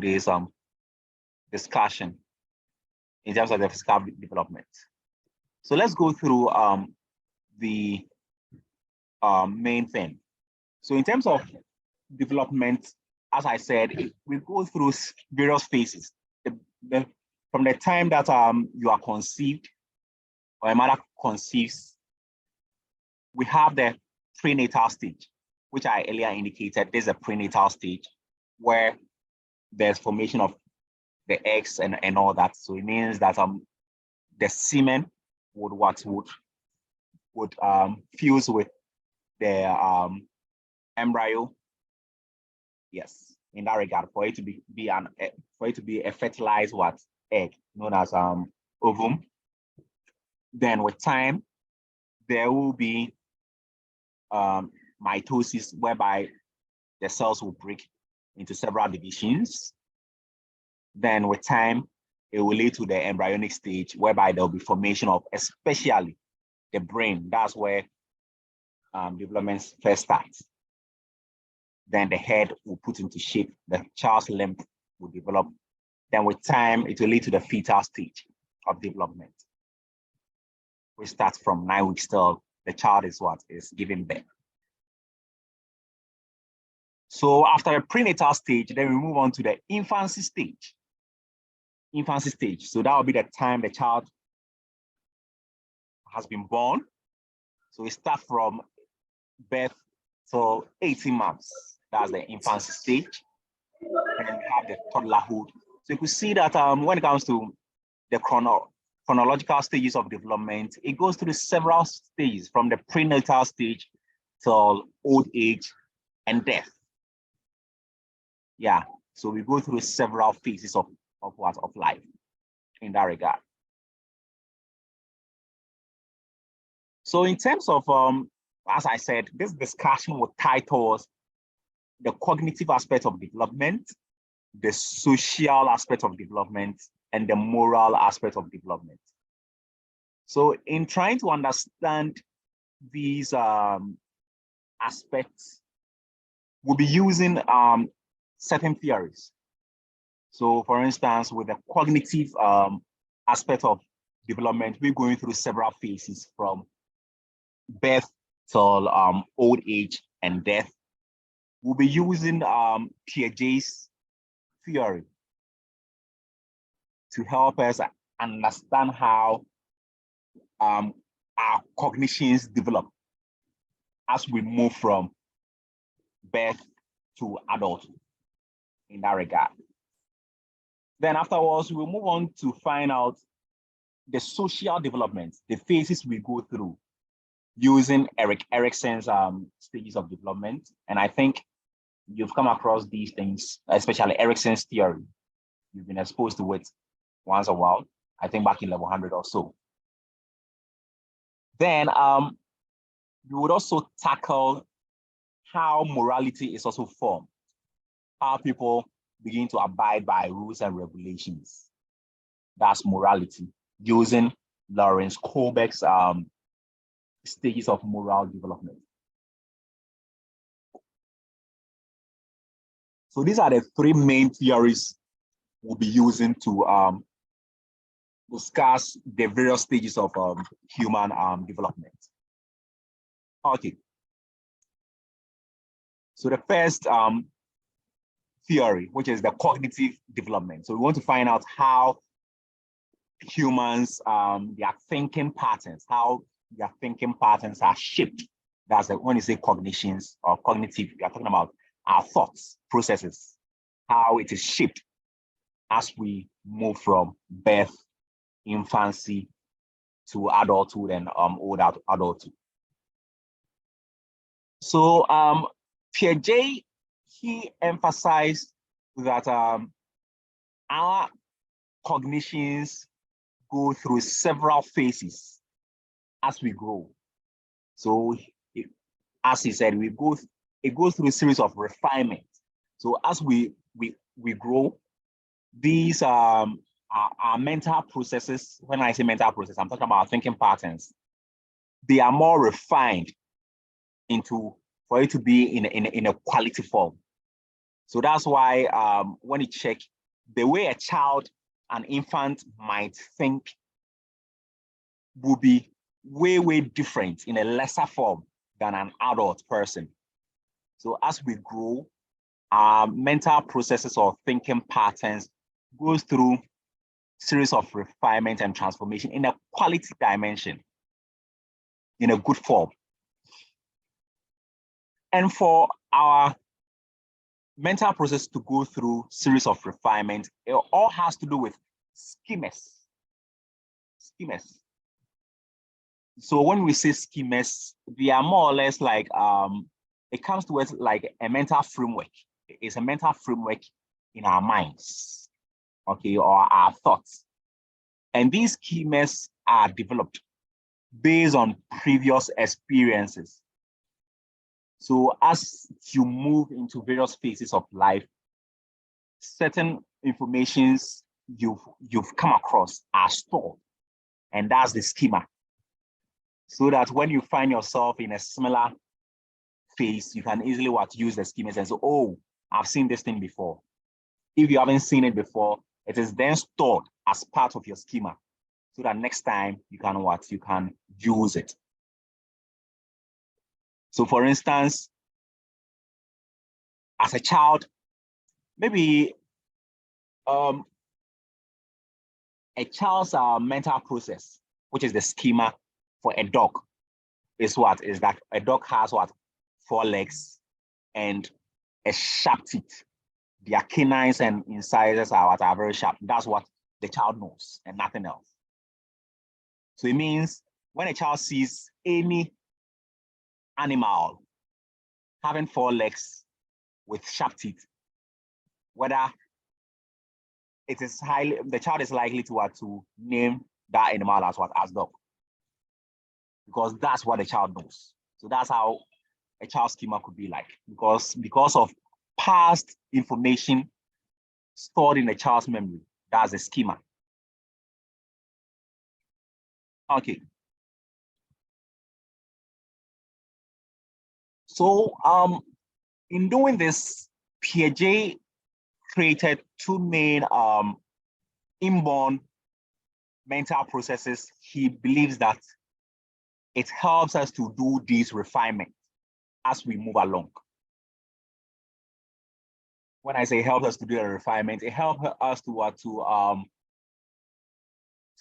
today's discussion in terms of the physical development. So let's go through the main thing. So in terms of development, as I said, we go through various phases. From the time that you are conceived or a mother conceives, we have the prenatal stage, which I earlier indicated. There's a prenatal stage where there's formation of the eggs and all that. So it means that the semen would fuse with the embryo. Yes, in that regard, for it to be a fertilized egg known as ovum. Then with time, there will be mitosis, whereby the cells will break into several divisions. Then with time, it will lead to the embryonic stage, whereby there will be formation of especially the brain. That's where development first starts. Then the head will put into shape, the child's limb will develop. Then with time, it will lead to the fetal stage of development, which starts from 9 weeks till the child is giving birth. So after the prenatal stage, then we move on to the infancy stage. Infancy stage. So that will be the time the child has been born. So it starts from birth till 18 months. That's the infancy stage. And then we have the toddlerhood. So you could see that when it comes to the chronological stages of development, it goes through several stages, from the prenatal stage till old age and death. Yeah, so we go through several phases of life in that regard. So in terms of, as I said, this discussion will title us the cognitive aspect of development, the social aspect of development, and the moral aspect of development. So in trying to understand these aspects, we'll be using certain theories. So for instance, with the cognitive aspect of development, we're going through several phases from birth till old age and death. We'll be using Piaget's theory to help us understand how our cognitions develop as we move from birth to adulthood in that regard. Then afterwards, we'll move on to find out the social development, the phases we go through using Erik Erikson's stages of development. And I think you've come across these things, especially Erikson's theory. You've been exposed to it once a while, I think back in level 100 or so. Then we would also tackle how morality is also formed, how people begin to abide by rules and regulations. That's morality, using Lawrence Kohlberg's stages of moral development. So these are the three main theories we'll be using to discuss the various stages of human development. Okay. So the first theory, which is the cognitive development. So we want to find out how humans, their thinking patterns, how their thinking patterns are shaped. That's when you say cognitions or cognitive, we are talking about our thoughts, processes, how it is shaped as we move from birth, infancy to adulthood and old adulthood. So Piaget, he emphasized that our cognitions go through several phases as we grow. So as he said, it goes through a series of refinement. So as we grow, these are our mental processes. When I say mental process, I'm talking about thinking patterns. They are more refined for it to be in a quality form. So that's why when you check the way a child, an infant might think will be way, way different in a lesser form than an adult person. So as we grow, our mental processes or thinking patterns goes through series of refinement and transformation in a quality dimension, in a good form. And for our mental process to go through series of refinement, it all has to do with schemas. Schemas. So when we say schemas, they are more or less like, it comes to us like a mental framework. It's a mental framework in our minds, okay, or our thoughts. And these schemas are developed based on previous experiences. So as you move into various phases of life, certain informations you've come across are stored, and that's the schema. So that when you find yourself in a similar phase, you can easily use the schemas and say, oh, I've seen this thing before. If you haven't seen it before, it is then stored as part of your schema, so that next time you can you can use it. So for instance, as a child, maybe a child's mental process, which is the schema for a dog, is that a dog has 4 legs and a sharp teeth. Their canines and incisors are very sharp. That's what the child knows and nothing else. So it means when a child sees any animal having 4 legs with sharp teeth, whether it is the child is likely to name that animal as dog, because that's what the child knows. So that's how a child's schema could be like, because of past information stored in the child's memory. That's the schema. Okay. So in doing this, Piaget created 2 main inborn mental processes. He believes that it helps us to do these refinement as we move along. When I say helps us to do a refinement, it helps us to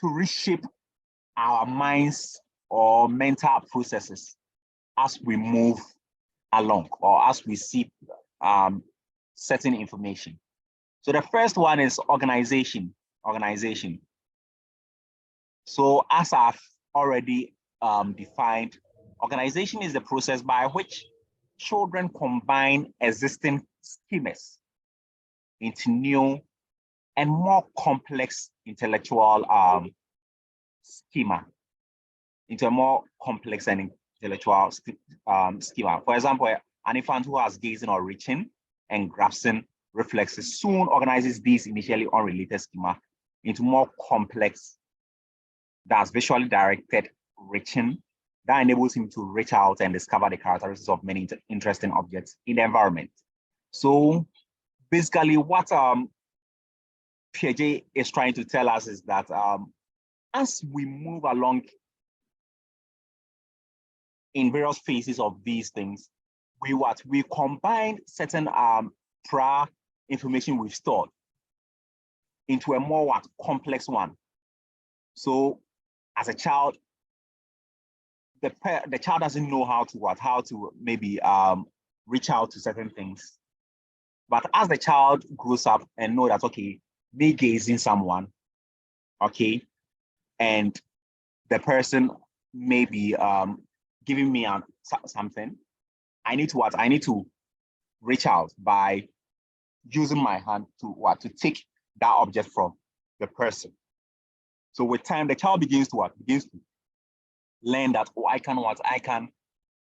reshape our minds or mental processes as we move along or as we see certain information. So the first one is organization. So as I've already defined, organization is the process by which children combine existing schemas into new and more complex intellectual schema, into a more complex and intellectual schema. For example, an infant who has gazing or reaching and grasping reflexes soon organizes these initially unrelated schema into more complex, that's visually directed reaching, that enables him to reach out and discover the characteristics of many interesting objects in the environment. So basically what Piaget is trying to tell us is that as we move along in various phases of these things, we combine certain prior information we've stored into a more complex one. So as a child, the child doesn't know how to maybe reach out to certain things. But as the child grows up and know that, okay, me gazing someone, okay, and the person may be giving me something, I need to reach out by using my hand to take that object from the person. So with time, the child begins to learn that, oh, I can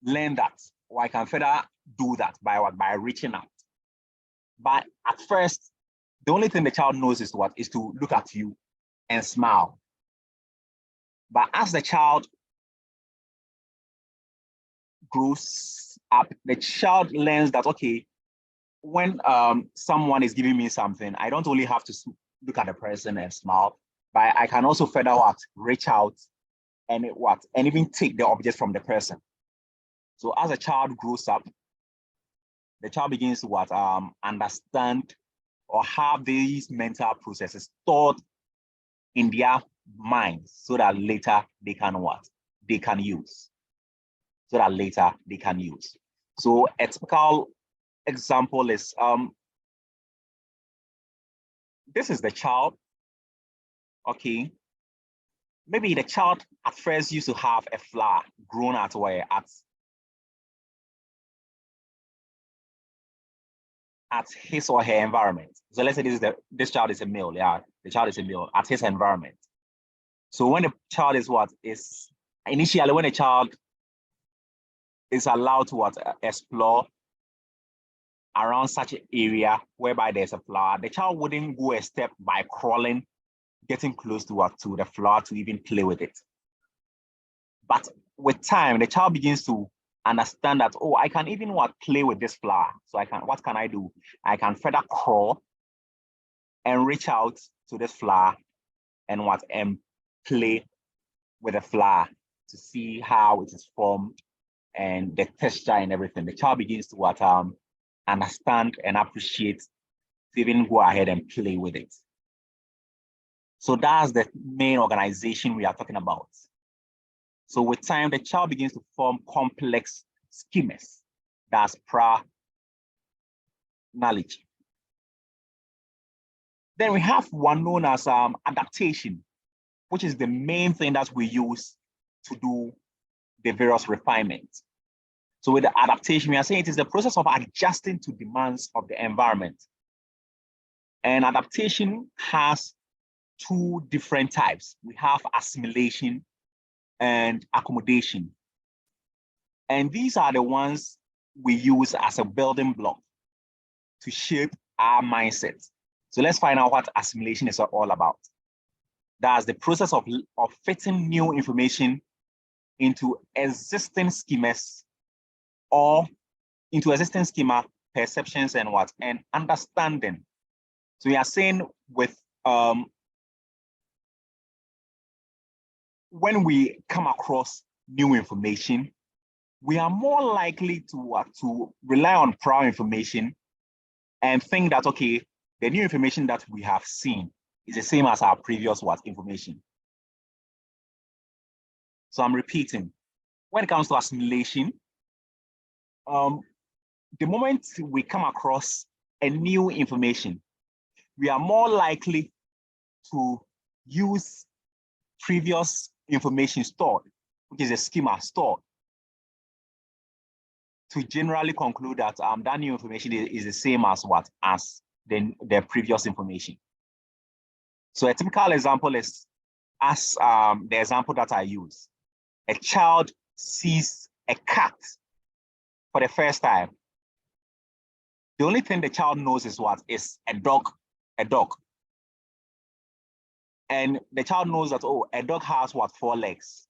learn that, or I can further do that by reaching out. But at first, the only thing the child knows is to look at you and smile. But as the child grows up, the child learns that, okay, when someone is giving me something, I don't only have to look at the person and smile, but I can also further reach out and even take the object from the person. So as a child grows up, the child begins to understand or have these mental processes stored in their minds so that later they can use. So that later they can use. So a typical example is this is the child. Okay. Maybe the child at first used to have a flower grown at his or her environment. So let's say this child is a male. Yeah, the child is a male at his environment. So when the child is initially when a child is allowed to explore around such an area whereby there's a flower, the child wouldn't go a step by crawling, getting close to the flower to even play with it. But with time, the child begins to understand that, oh, I can even play with this flower. So what can I do? I can further crawl and reach out to this flower and play with the flower to see how it is formed and the texture and everything. The child begins to understand and appreciate to even go ahead and play with it. So that's the main organization we are talking about. So with time, the child begins to form complex schemas. That's knowledge. Then we have one known as adaptation, which is the main thing that we use to do the various refinements. So with the adaptation, we are saying it is the process of adjusting to demands of the environment. And adaptation has two different types. We have assimilation and accommodation. And these are the ones we use as a building block to shape our mindset. So let's find out what assimilation is all about. That's the process of fitting new information into existing schemas or into existing schema perceptions and understanding. So we are saying with when we come across new information, we are more likely to rely on prior information and think that, okay, the new information that we have seen is the same as our previous information. So I'm repeating. When it comes to assimilation, the moment we come across a new information, we are more likely to use previous information stored, which is a schema stored, to generally conclude that that new information is the same as the previous information. So a typical example is the example that I use. A child sees a cat for the first time. The only thing the child knows is a dog. And the child knows that, oh, a dog has 4 legs.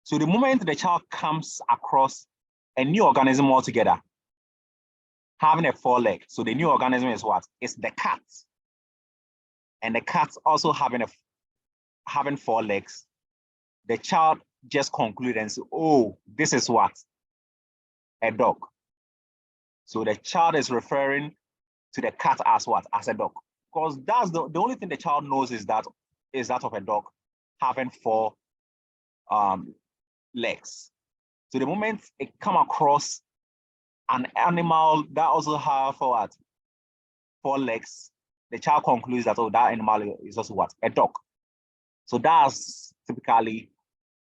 So the moment the child comes across a new organism altogether, having a 4 leg, so the new organism is It's the cat. And the cat also having 4 legs, the child just concludes and says, oh, this is a dog. So the child is referring to the cat as as a dog, because that's the only thing the child knows is that of a dog having 4 legs. So the moment it come across an animal that also have 4 legs, the child concludes that, oh, that animal is also a dog. So that's typically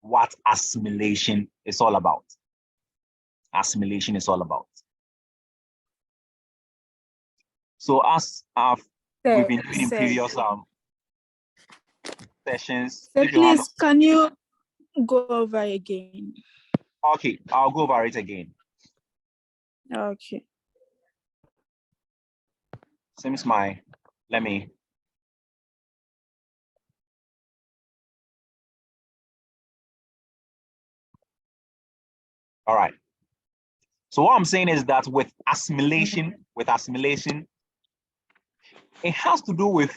what assimilation is all about. Assimilation is all about. So as we've been doing in previous sessions. So please, can you go over again? Okay, I'll go over it again. Okay. Seems let me. All right. So what I'm saying is that with assimilation, it has to do with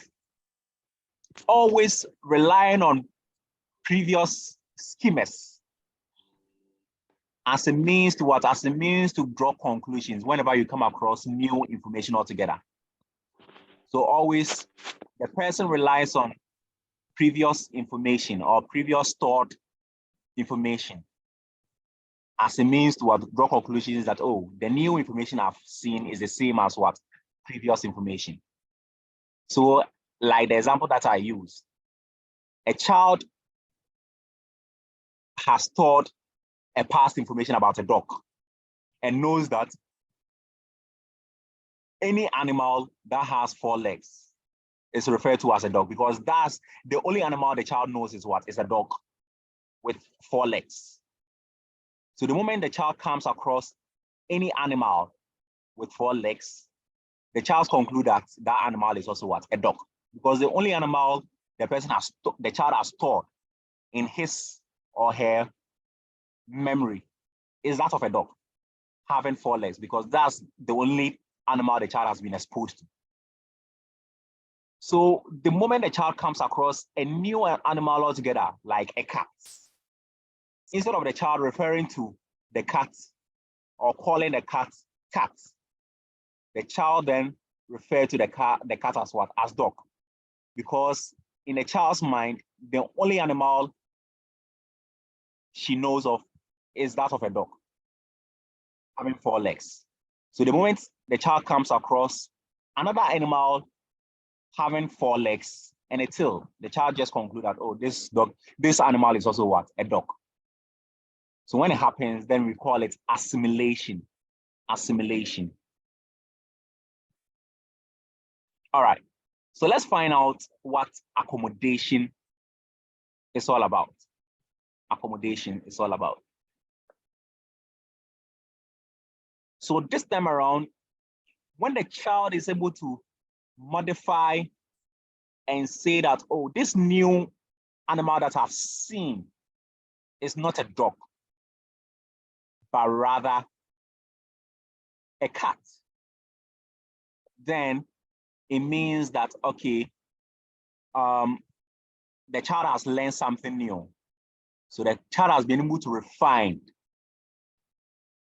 always relying on previous schemas as a means to what? As a means to draw conclusions whenever you come across new information altogether. So always the person relies on previous information or previous stored information as a means to what? Draw conclusions that, oh, the new information I've seen is the same as what? Previous information. So like the example that I use, a child has stored a past information about a dog and knows that any animal that has 4 legs is referred to as a dog, because that's the only animal the child knows is what? Is a dog with 4 legs. So the moment the child comes across any animal with 4 legs, the child concludes that that animal is also what? A dog, because the only animal the child has stored in his or her memory is that of a dog having 4 legs, because that's the only animal the child has been exposed to. So the moment the child comes across a new animal altogether, like a cat, instead of the child referring to the cat or calling the cat cat, the child then refers to the cat as what? As dog. Because in a child's mind, the only animal she knows of is that of a dog having 4 legs. So the moment the child comes across another animal having 4 legs and a tail, the child just concludes that, oh, this animal is also what? A dog. So when it happens, then we call it assimilation. Assimilation. All right. So let's find out what accommodation is all about. Accommodation is all about. So this time around, when the child is able to modify and say that, oh, this new animal that I've seen is not a dog, but rather a cat, then it means that, okay, the child has learned something new. So the child has been able to refine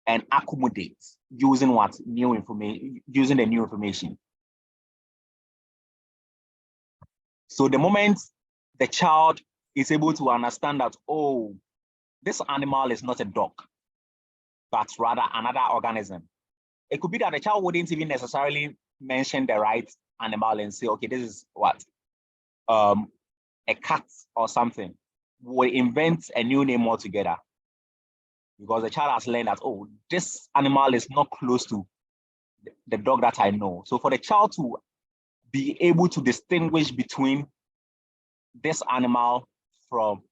and accommodate using what? New information, using the new information. So the moment the child is able to understand that, oh, this animal is not a dog, but rather another organism. It could be that the child wouldn't even necessarily mention the right animal and say, okay, this is what? A cat or something. We'll invent a new name altogether, because the child has learned that, oh, this animal is not close to the dog that I know. So for the child to be able to distinguish between this animal from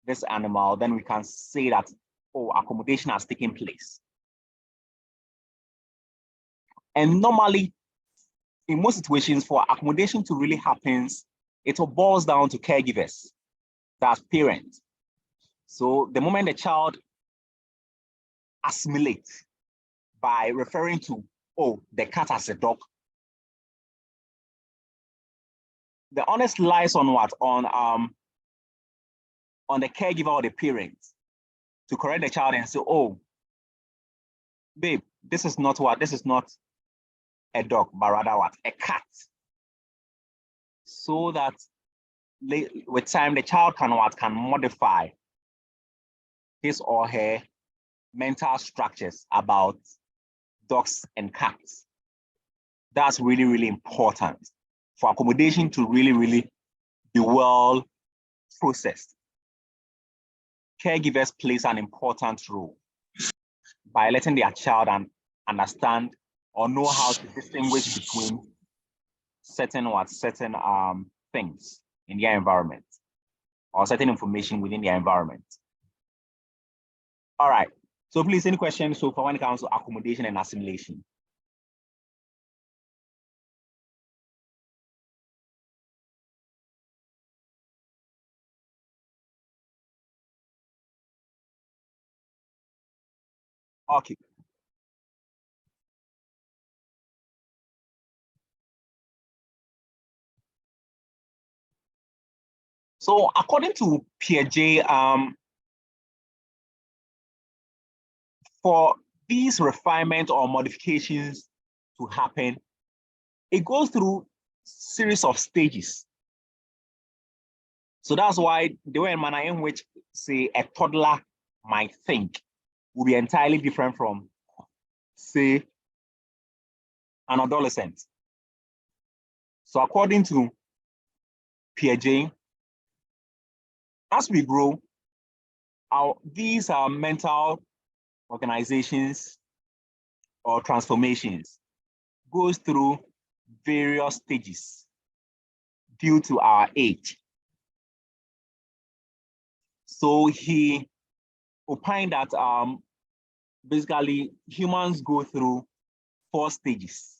this animal, then we can say that, oh, accommodation has taken place. And normally, in most situations, for accommodation to really happen, it all boils down to caregivers, that's parents. So the moment the child assimilates by referring to, oh, the cat as a dog, the onus lies on what? On the caregiver or the parents to correct the child and say, oh, babe, this is not a dog, but rather what? A cat. So that with time, the child can modify his or her mental structures about dogs and cats. That's really, really important for accommodation to really, really be well processed. Caregivers plays an important role by letting their child understand or know how to distinguish between certain things in their environment or certain information within their environment. All right. So please, any questions so far when it comes to accommodation and assimilation? Okay. So according to Piaget, for these refinement or modifications to happen, it goes through series of stages. So that's why the way and manner in which, say, a toddler might think will be entirely different from, say, an adolescent. So according to Piaget, as we grow, these are mental organizations or transformations goes through various stages due to our age. So he opined that basically humans go through 4 stages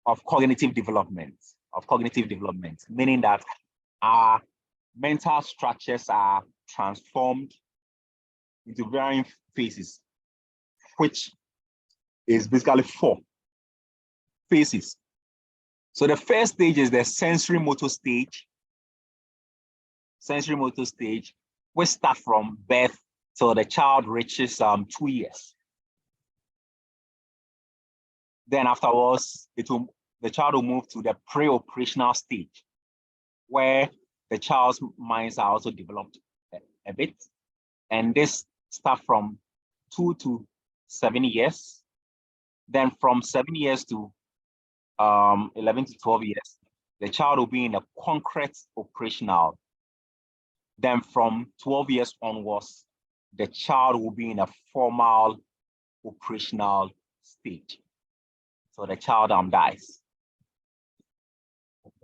of cognitive development, meaning that our mental structures are transformed into varying phases, which is basically 4 phases. So the first stage is the sensory motor stage. Sensory motor stage, which start from birth till the child reaches 2 years. Then afterwards, the child will move to the preoperational stage, where the child's minds are also developed a bit. And this starts from 2 to 7 years. Then from 7 years to 11 to 12 years, the child will be in a concrete operational. Then from 12 years onwards, the child will be in a formal operational stage. So the child dies.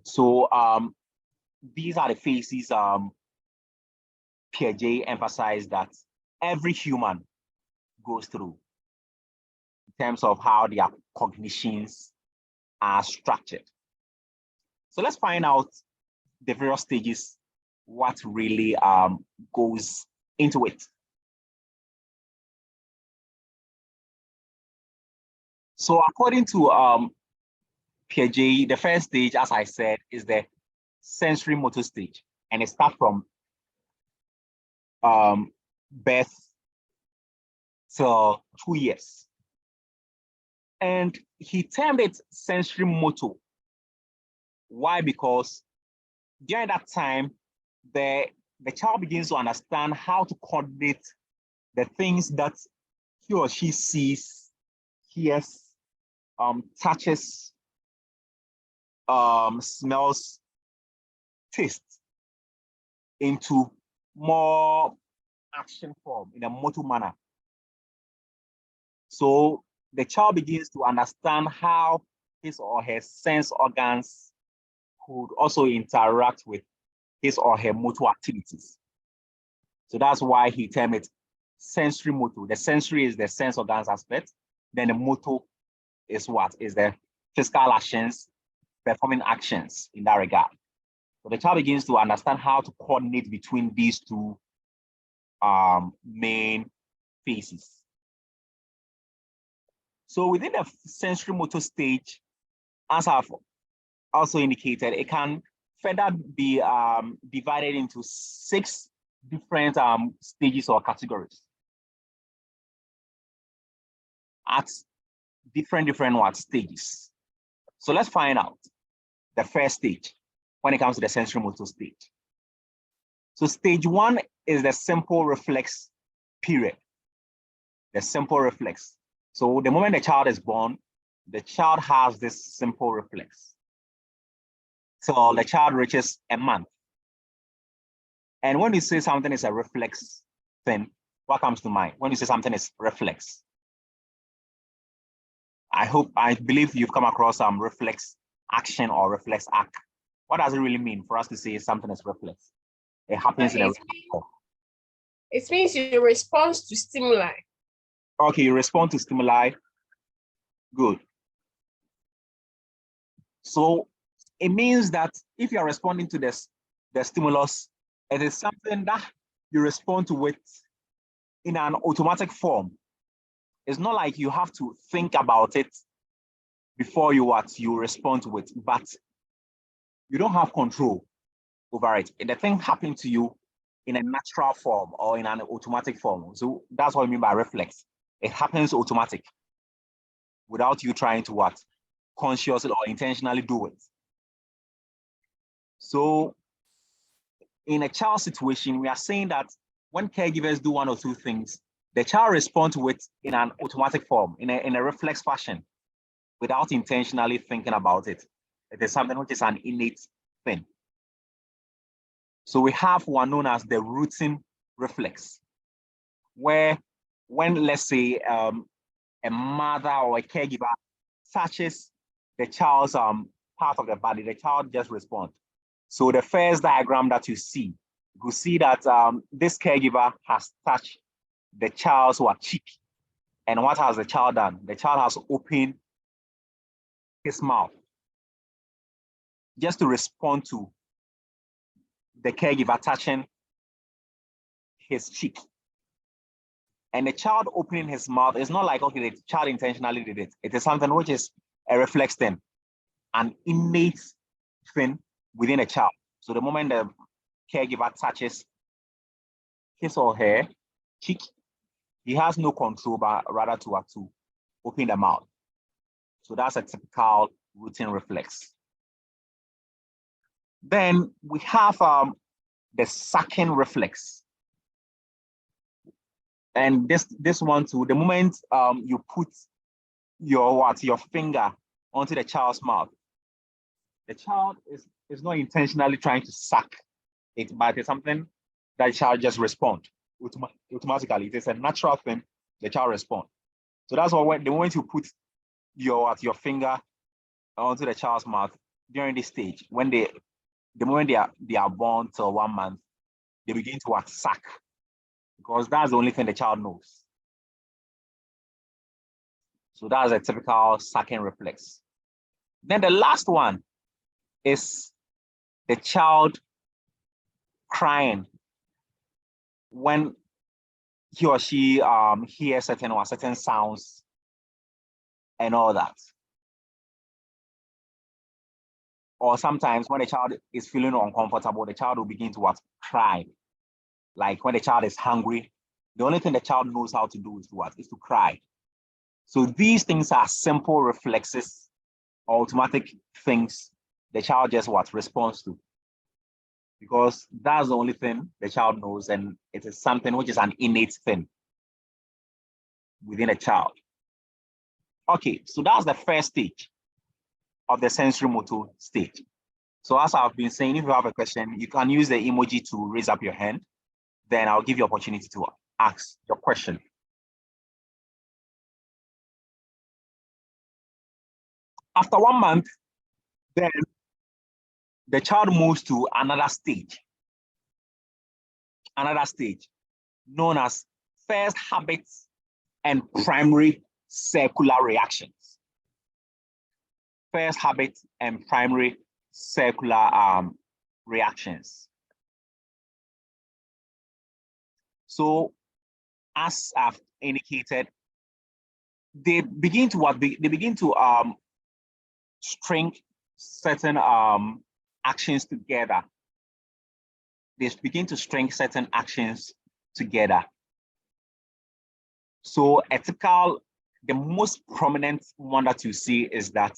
So these are the phases Piaget emphasized that every human goes through in terms of how their cognitions are structured. So let's find out the various stages, what really goes into it. So according to Piaget, the first stage, as I said, is the sensory motor stage, and it starts from birth till 2 years. And he termed it sensory motor. Why? Because during that time, the child begins to understand how to coordinate the things that he or she sees, hears, touches, smells, tastes into more action form in a motor manner. So the child begins to understand how his or her sense organs could also interact with his or her motor activities. So that's why he termed it sensory motor. The sensory is the sense organs aspect. Then the motor is what? Is the physical actions, performing actions in that regard. So the child begins to understand how to coordinate between these 2 main phases. So within the sensory motor stage, as I've also indicated, it can further be divided into 6 different stages or categories at different what stages. So let's find out the first stage when it comes to the sensory motor stage. So stage 1 is the simple reflex period. The simple reflex. So the moment the child is born, the child has this simple reflex. So the child reaches a month. And when you say something is a reflex thing, what comes to mind? When you say something is reflex, I believe you've come across some reflex action or reflex act. What does it really mean for us to say something is reflex? It happens in a. It means you respond to stimuli. Okay, you respond to stimuli. Good. So it means that if you are responding to this, the stimulus, it is something that you respond to it in an automatic form. It's not like you have to think about it before you respond to it, but you don't have control over it. The thing happened to you in a natural form or in an automatic form. So that's what I mean by reflex. It happens automatic without you trying to what? Consciously or intentionally do it. So in a child situation, we are saying that when caregivers do one or two things, the child responds to it in an automatic form, in a reflex fashion, without intentionally thinking about it. It is something which is an innate thing. So we have one known as the routine reflex, where when, let's say, a mother or a caregiver touches the child's part of the body, the child just responds. So the first diagram that you see that this caregiver has touched the child's cheek. And what has the child done? The child has opened his mouth just to respond to the caregiver touching his cheek. And the child opening his mouth is not like, okay, the child intentionally did it. It is something which is a reflex thing, an innate thing within a child. So the moment the caregiver touches his or her cheek, he has no control, but rather to open the mouth. So that's a typical routine reflex. Then we have the sucking reflex. And this one too, the moment you put your finger onto the child's mouth, the child is not intentionally trying to suck it, but it's something that the child just responds automatically. It is a natural thing, the child responds. So that's why the moment you put your finger onto the child's mouth during this stage, when the moment they are born till 1 month, they begin to suck, because that's the only thing the child knows. So that's a typical sucking reflex. Then the last one is the child crying when he or she hears certain sounds and all that. Or sometimes when the child is feeling uncomfortable, the child will begin to cry. Like when the child is hungry, the only thing the child knows how to do is to cry. So these things are simple reflexes, automatic things the child just responds to, because that's the only thing the child knows, and it is something which is an innate thing within a child. Okay, so that's the first stage of the sensory motor stage. So as I've been saying, if you have a question, you can use the emoji to raise up your hand. Then I'll give you opportunity to ask your question. After 1 month, then the child moves to another stage known as first habits and primary circular reactions. First habit and primary circular reactions. So as I've indicated, they begin to string certain actions together. They begin to string certain actions together. So the most prominent one that you see is that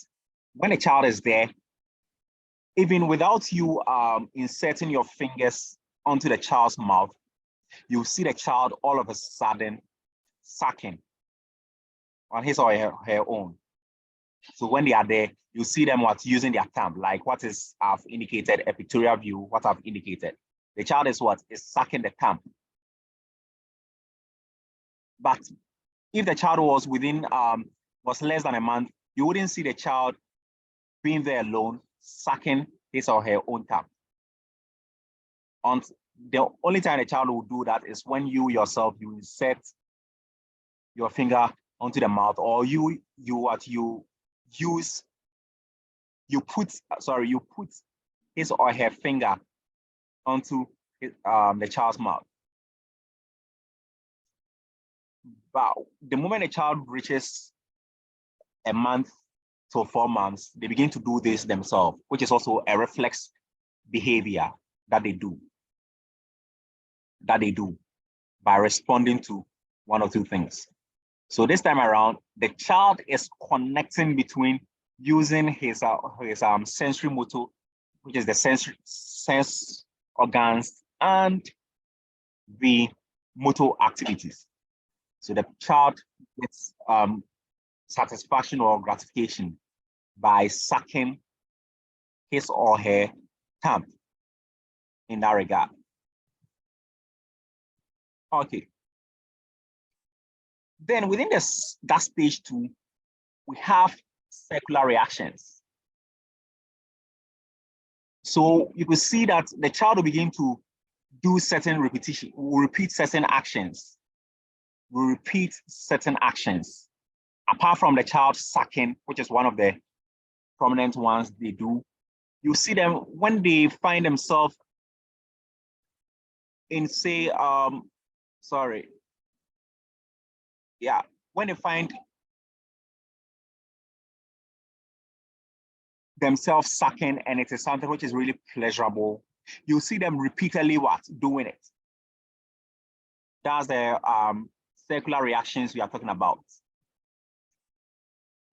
when a child is there, even without you inserting your fingers onto the child's mouth, you see the child all of a sudden sucking on his or her own. So when they are there, you see them using their thumb, like what is I've indicated, a pictorial view, what I've indicated. The child is sucking the thumb. But if the child was was less than a month, you wouldn't see the child being there alone, sucking his or her own thumb. And the only time the child will do that is when you yourself, you insert your finger onto the mouth, or you put his or her finger onto the child's mouth. But the moment a child reaches a month to 4 months, they begin to do this themselves, which is also a reflex behavior. that they do by responding to one or two things. So this time around, the child is connecting between using his sensory motor, which is the sense organs, and the motor activities. So the child gets satisfaction or gratification by sucking his or her thumb in that regard. Okay. Then within that stage 2, we have circular reactions. So you could see that the child will begin to do certain repetition, will repeat certain actions, Apart from the child sucking, which is one of the prominent ones they do, you see them when they find themselves in, say, when they find themselves sucking and it is something which is really pleasurable, you see them repeatedly doing it. That's the circular reactions we are talking about.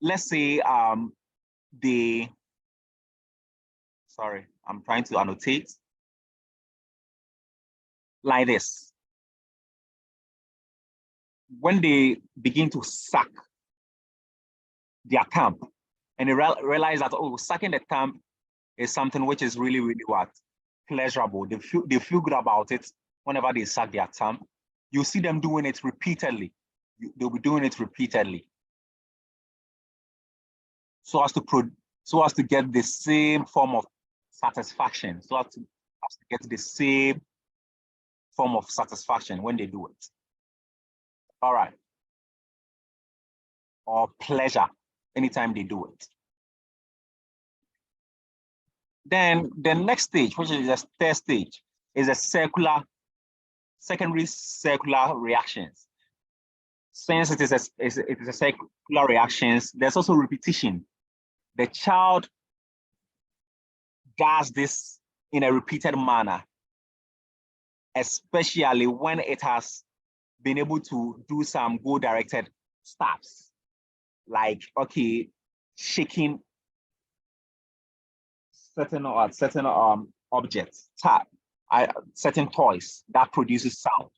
Let's say I'm trying to annotate like this. When they begin to suck their thumb and they realize that, oh, sucking the thumb is something which is really, really pleasurable. They feel good about it whenever they suck their thumb. You see them doing it repeatedly. They'll be doing it repeatedly. So as to get the same form of satisfaction, so as to get the same form of satisfaction when they do it. All right. Or pleasure anytime they do it. Then the next stage, which is the third stage, is a secondary circular reactions. Since it is a circular reactions, there's also repetition. The child does this in a repeated manner, especially when it has been able to do some goal-directed steps, like, okay, shaking certain objects, certain toys that produces sound.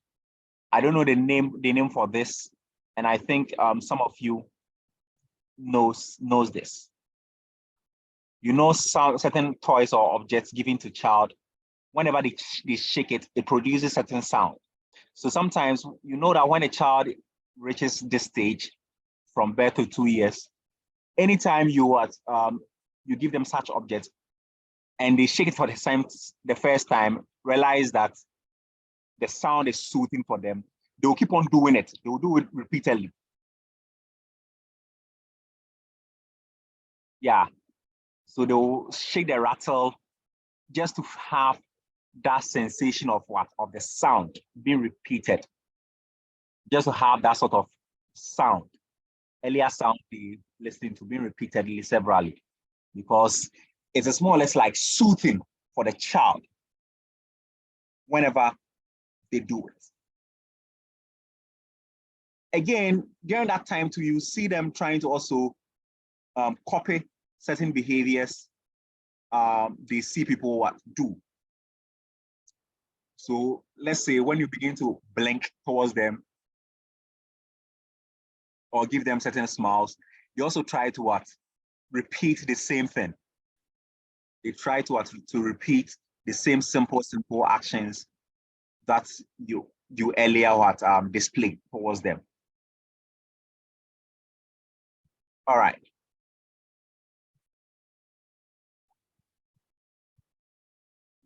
I don't know the name for this, and I think some of you knows this. You know, certain toys or objects given to child, whenever they shake it, it produces certain sound. So sometimes you know that when a child reaches this stage from birth to 2 years, anytime you give them such objects and they shake it for the first time, realize that the sound is soothing for them, they'll keep on doing it. They'll do it repeatedly. Yeah. So they'll shake the rattle just to have that sensation of of the sound being repeated. Just to have that sort of sound, earlier sound they listening to being repeatedly severally, because it is more or less like soothing for the child whenever they do it. Again, during that time too, you see them trying to also copy certain behaviors they see people do. So let's say when you begin to blink towards them or give them certain smiles, they also try to repeat the same thing. They try to repeat the same simple actions that you earlier displayed towards them. All right.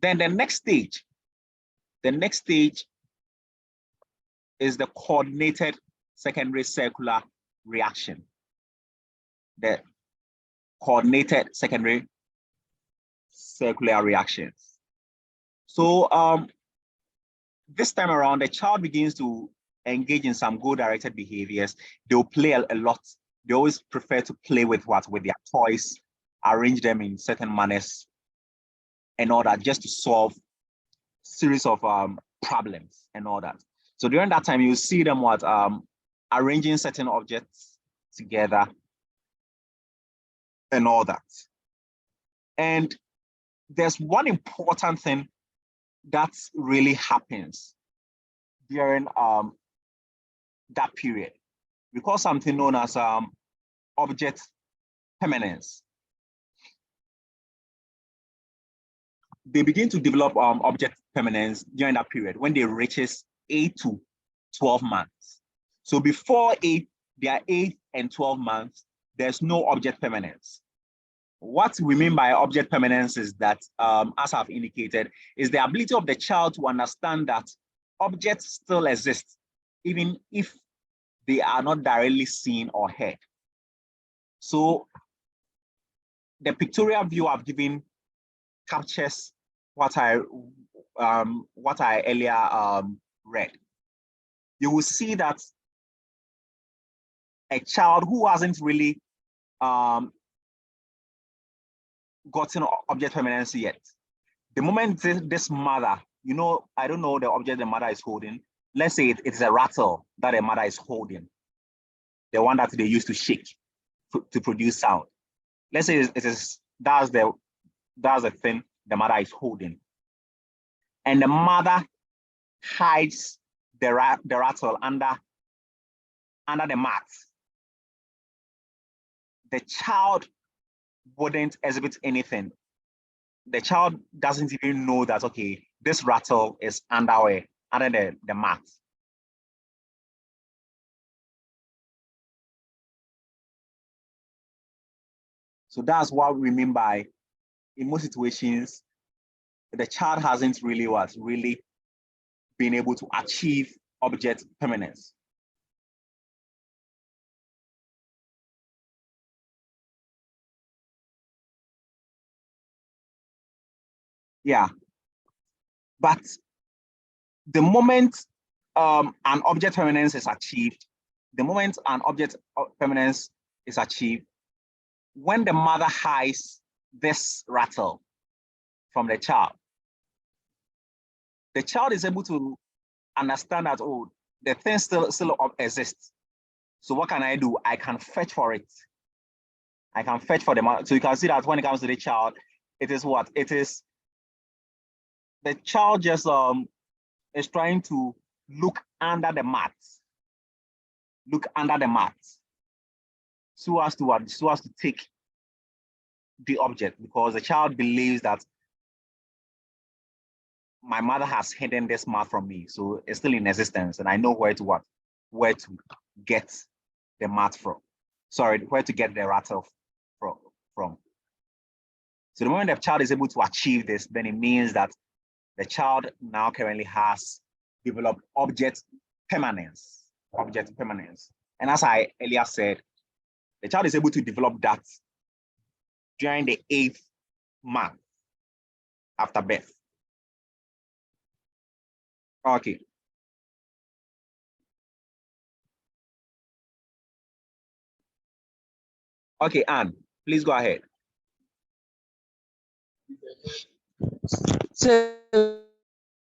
Then the next stage is the coordinated secondary circular reaction. The coordinated secondary circular reactions. So this time around, the child begins to engage in some goal-directed behaviors. They'll play a lot. They always prefer to play with their toys, arrange them in certain manners and all that, just to solve series of problems and all that. So during that time, you see them arranging certain objects together and all that. And there's one important thing that really happens during that period. We call something known as object permanence. They begin to develop object permanence during that period when they reaches 8 to 12 months. So before they are 8 and 12 months, there's no object permanence. What we mean by object permanence is that, as I've indicated, is the ability of the child to understand that objects still exist, even if they are not directly seen or heard. So the pictorial view I've given captures what I earlier read. You will see that a child who hasn't really gotten object permanence yet, the moment this mother, I don't know the object the mother is holding. Let's say it's a rattle that a mother is holding, the one that they use to shake to produce sound. Let's say that's the thing the mother is holding, and the mother hides the rattle under the mat. The child wouldn't exhibit anything. The child doesn't even know that, okay, this rattle is under the mat. So that's what we mean by, in most situations, the child hasn't really been able to achieve object permanence. Yeah, but the moment an object permanence is achieved, when the mother hides this rattle from the child is able to understand that, oh, the thing still exists. So what can I do? I can fetch for it. I can fetch for the mother. So you can see that when it comes to the child, it is what? It is the child just is trying to look under the mat. So as to take the object, because the child believes that my mother has hidden this mat from me, so it's still in existence, and I know where to get the mat from. Sorry, where to get the rattle from. So the moment the child is able to achieve this, then it means that the child now currently has developed object permanence. And as I earlier said, the child is able to develop that during the 8th month after birth. Okay. Okay, Anne, please go ahead. So,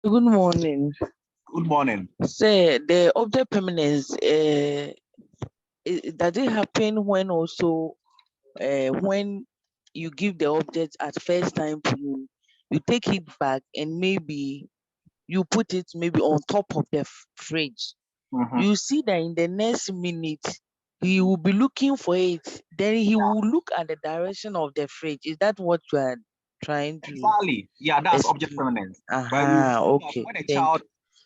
good morning. Good morning. Say the object permanence, does it happen when also when you give the object at first time to you take it back and maybe you put it maybe on top of the fridge. Mm-hmm. You see that in the next minute he will be looking for it. Then he will look at the direction of the fridge. Is that what you are trying to? Exactly. Yeah, that's object permanence. Okay.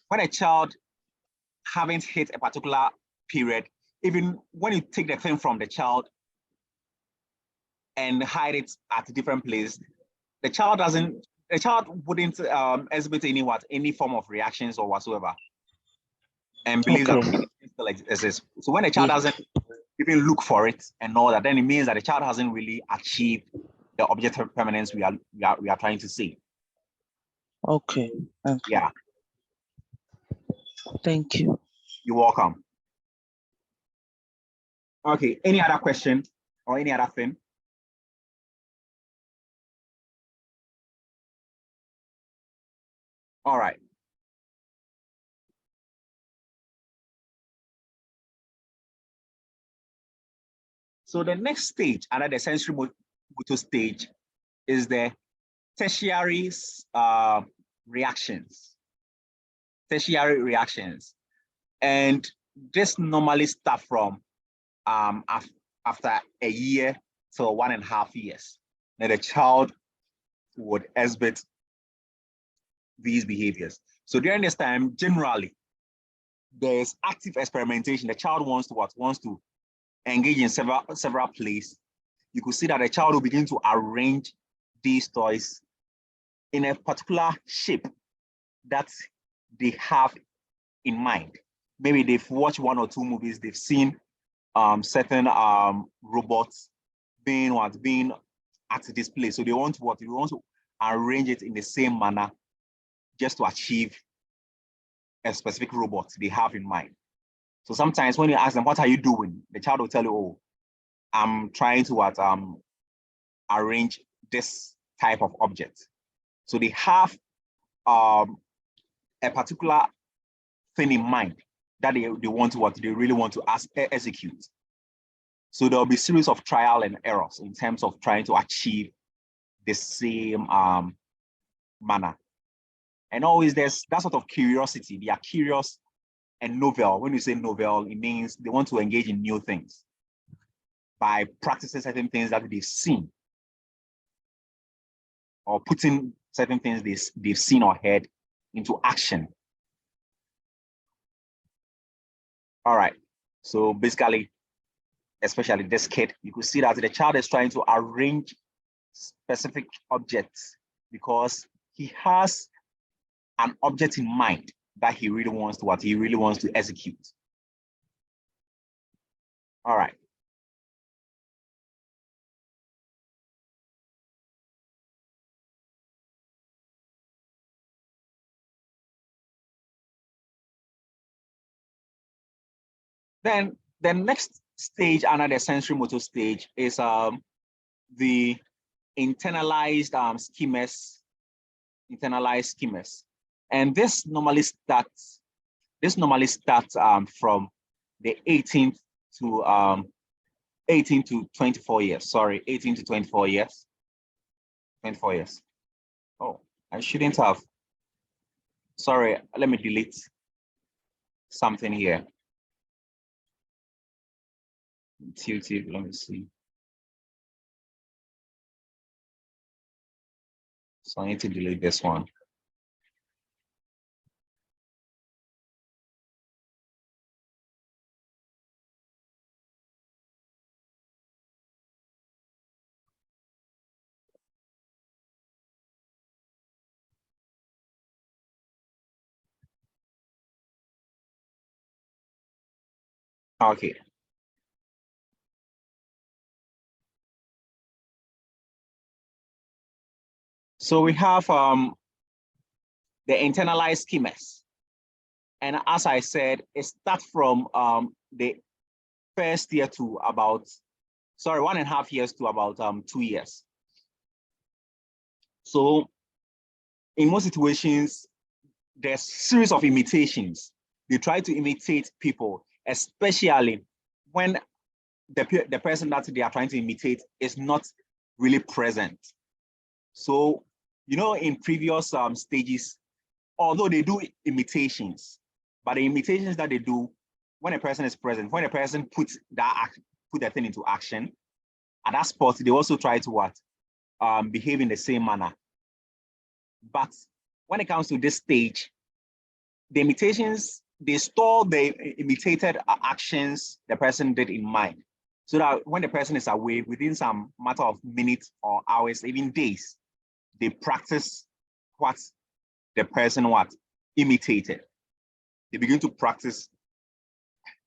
When a child haven't hit a particular period, even when you take the thing from the child and hide it at a different place, the child wouldn't exhibit any form of reactions or whatsoever, and believe that it still exists. So when a child doesn't even look for it and all that, then it means that the child hasn't really achieved the object permanence we are trying to see. Okay. Yeah. Thank you. You're welcome. Okay. Any other question or any other thing? All right. So the next stage, under the sensory motor stage, is the tertiaries reactions. Tertiary reactions. And this normally start from after a year to 1.5 years. Now the child would exhibit these behaviors. So during this time, generally, there's active experimentation. The child wants to what? Wants to engage in several plays. You could see that the child will begin to arrange these toys in a particular shape that they have in mind. Maybe they've watched 1 or 2 movies, they've seen certain robots being at this place. So they want to what? They want to arrange it in the same manner just to achieve a specific robot they have in mind. So sometimes when you ask them, what are you doing? The child will tell you, oh, I'm trying to what arrange this type of object. So they have a particular thing in mind that they want to what they really want to execute. So there'll be a series of trial and errors in terms of trying to achieve the same manner. And always there's that sort of curiosity. They are curious and novel. When you say novel, it means they want to engage in new things by practicing certain things that they've seen, or putting certain things they've seen or heard into action. All right, so basically, especially this kid, you could see that the child is trying to arrange specific objects because he has an object in mind that he really wants to execute. All right. Then the next stage under the sensory motor stage is the internalized schemas. And this normally starts from the 18 to 24 years. Sorry, 18 to 24 years. 24 years. Oh, I shouldn't have. Sorry, let me delete something here. Intuitive, let me see. So I need to delete this one. Okay. So we have the internalized schemas. And as I said, it starts from the first year to about, 1.5 years to about 2 years. So in most situations, there's a series of imitations. They try to imitate people, especially when the person that they are trying to imitate is not really present. So, in previous stages, although they do imitations, but the imitations that they do when a person is present, when a person put the thing into action, at that spot, they also try to behave in the same manner. But when it comes to this stage, the imitations, they store the imitated actions the person did in mind. So that when the person is away, within some matter of minutes or hours, even days, they practice what the person imitated. They begin to practice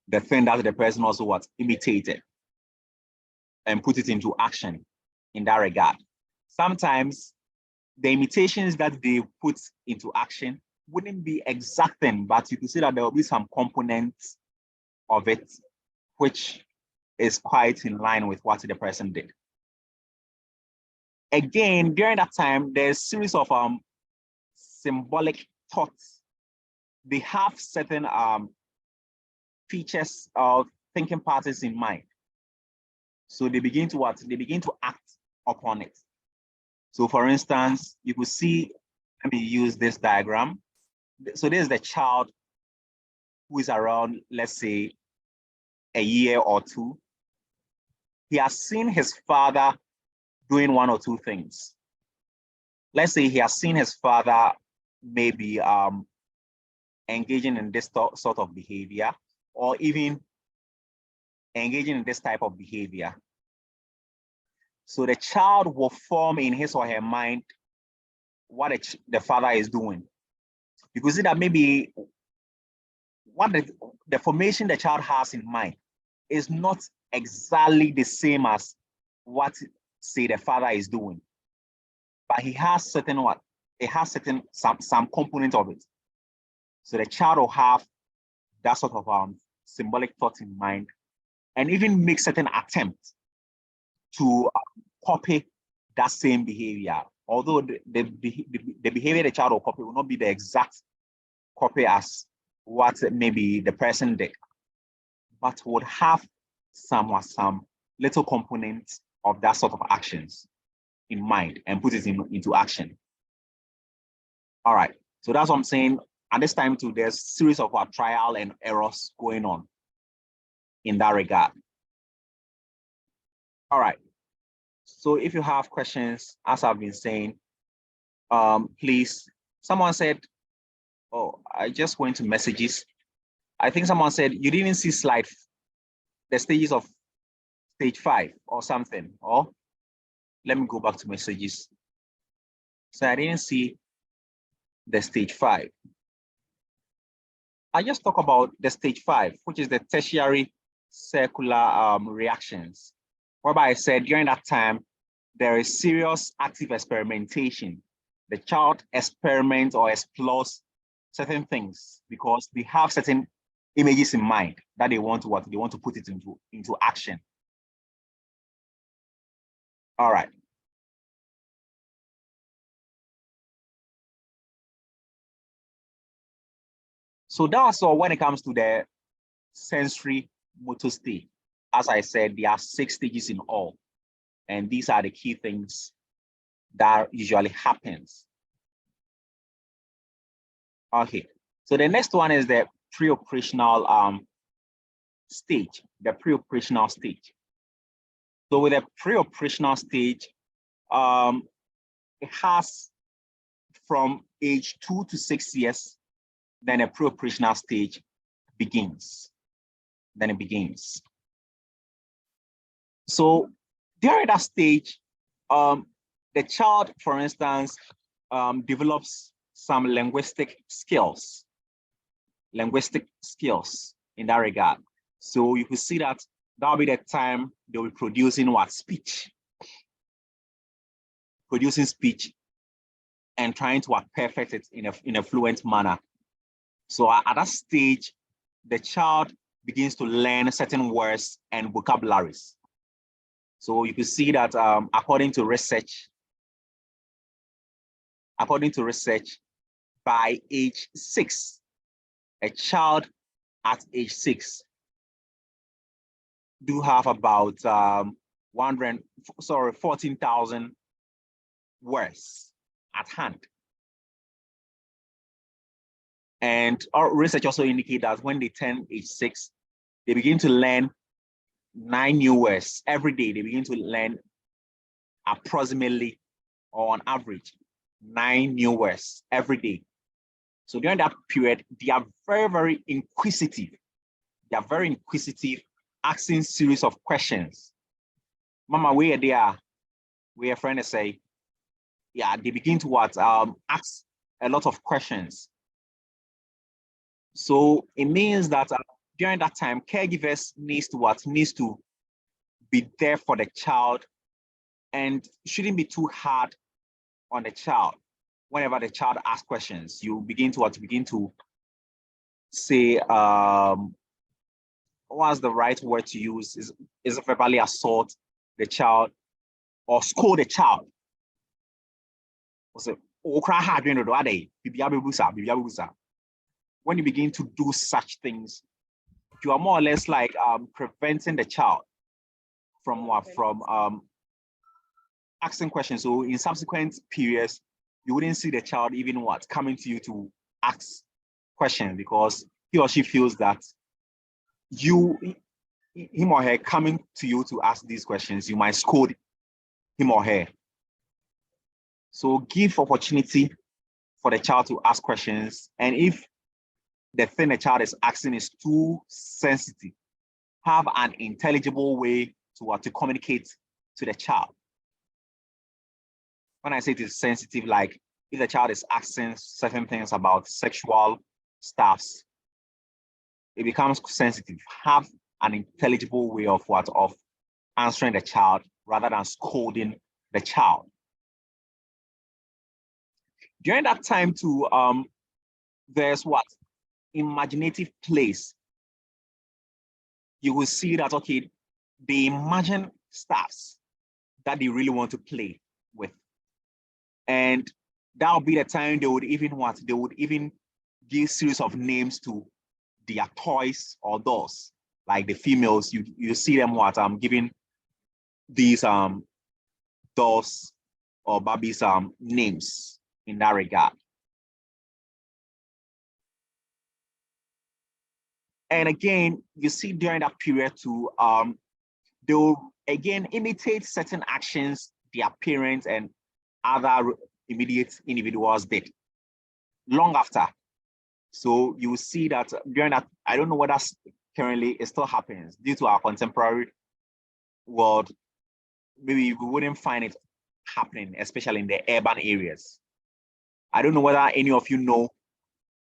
the thing that the person also imitated and put it into action in that regard. Sometimes the imitations that they put into action wouldn't be exact thing, but you can see that there will be some components of it which is quite in line with what the person did. Again, during that time, there's a series of symbolic thoughts, they have certain features of thinking patterns in mind. So they begin to what? They begin to act upon it. So for instance, you could see, let me use this diagram. So this is the child who is around, let's say, a year or two. He has seen his father doing one or two things. Let's say he has seen his father maybe engaging in this sort of behavior, or even engaging in this type of behavior. So the child will form in his or her mind what the father is doing. You can see that maybe what the formation the child has in mind is not exactly the same as what, say, the father is doing, but he has certain what? It has certain some component of it. So the child will have that sort of symbolic thought in mind, and even make certain attempts to copy that same behavior. Although the behavior the child will copy will not be the exact copy as what maybe the person did, but would have some little components of that sort of actions in mind and put it into action. All right, so that's what I'm saying. At this time too, there's a series of trial and errors going on in that regard. All right, so if you have questions, as I've been saying, please, someone said, oh, I just went to messages. I think someone said you didn't see the stages of stage 5 or something. Or let me go back to messages. So I didn't see the stage 5. I just talk about the stage 5, which is the tertiary circular reactions, whereby I said during that time, there is serious active experimentation. The child experiments or explores certain things because they have certain images in mind that they want to put it into action. All right. So that's all when it comes to the sensory motor state. As I said, there are 6 stages in all, and these are the key things that usually happens. Okay, so the next one is the preoperational stage, the preoperational stage. So with the preoperational stage, it has from age 2 to 6 years, then a preoperational stage begins. Then it begins. So during that stage, the child, for instance, develops some linguistic skills in that regard. So you can see that that'll be the time they'll be producing producing speech and trying to perfect it in a fluent manner. So at that stage, the child begins to learn certain words and vocabularies. So you can see that according to research, by age 6, a child at age 6 do have about 14,000 words at hand. And our research also indicates that when they turn age 6, they begin to learn 9 new words every day. They begin to learn approximately, or on average, 9 new words every day. So during that period, they are very, very inquisitive. They are very inquisitive, asking series of questions. Mama, where they are, where a friend say, yeah, they begin to ask a lot of questions. So it means that during that time, caregivers needs to be there for the child, and shouldn't be too hard on the child. Whenever the child asks questions, you begin to say, what's the right word to use? Is verbally assault the child or scold the child? when you begin to do such things, you are more or less like preventing the child from what? From asking questions. So in subsequent periods, you wouldn't see the child even what? Coming to you to ask questions, because he or she feels that him or her coming to you to ask these questions, you might scold him or her. So give opportunity for the child to ask questions. And if the thing the child is asking is too sensitive, have an intelligible way to communicate to the child. When I say it is sensitive, like if the child is asking certain things about sexual stuffs, it becomes sensitive. Have an intelligible way of answering the child rather than scolding the child. During that time too, there's imaginative plays. You will see that, okay, they imagine stuffs that they really want to play with. And that'll be the time they would even give series of names to their toys or dolls. Like the females, you see them giving these dolls or Barbies names in that regard. And again, you see during that period too, they'll again imitate certain actions their parents and other immediate individuals did long after. So you will see that during that, I don't know whether currently it still happens due to our contemporary world. Maybe we wouldn't find it happening, especially in the urban areas. I don't know whether any of you know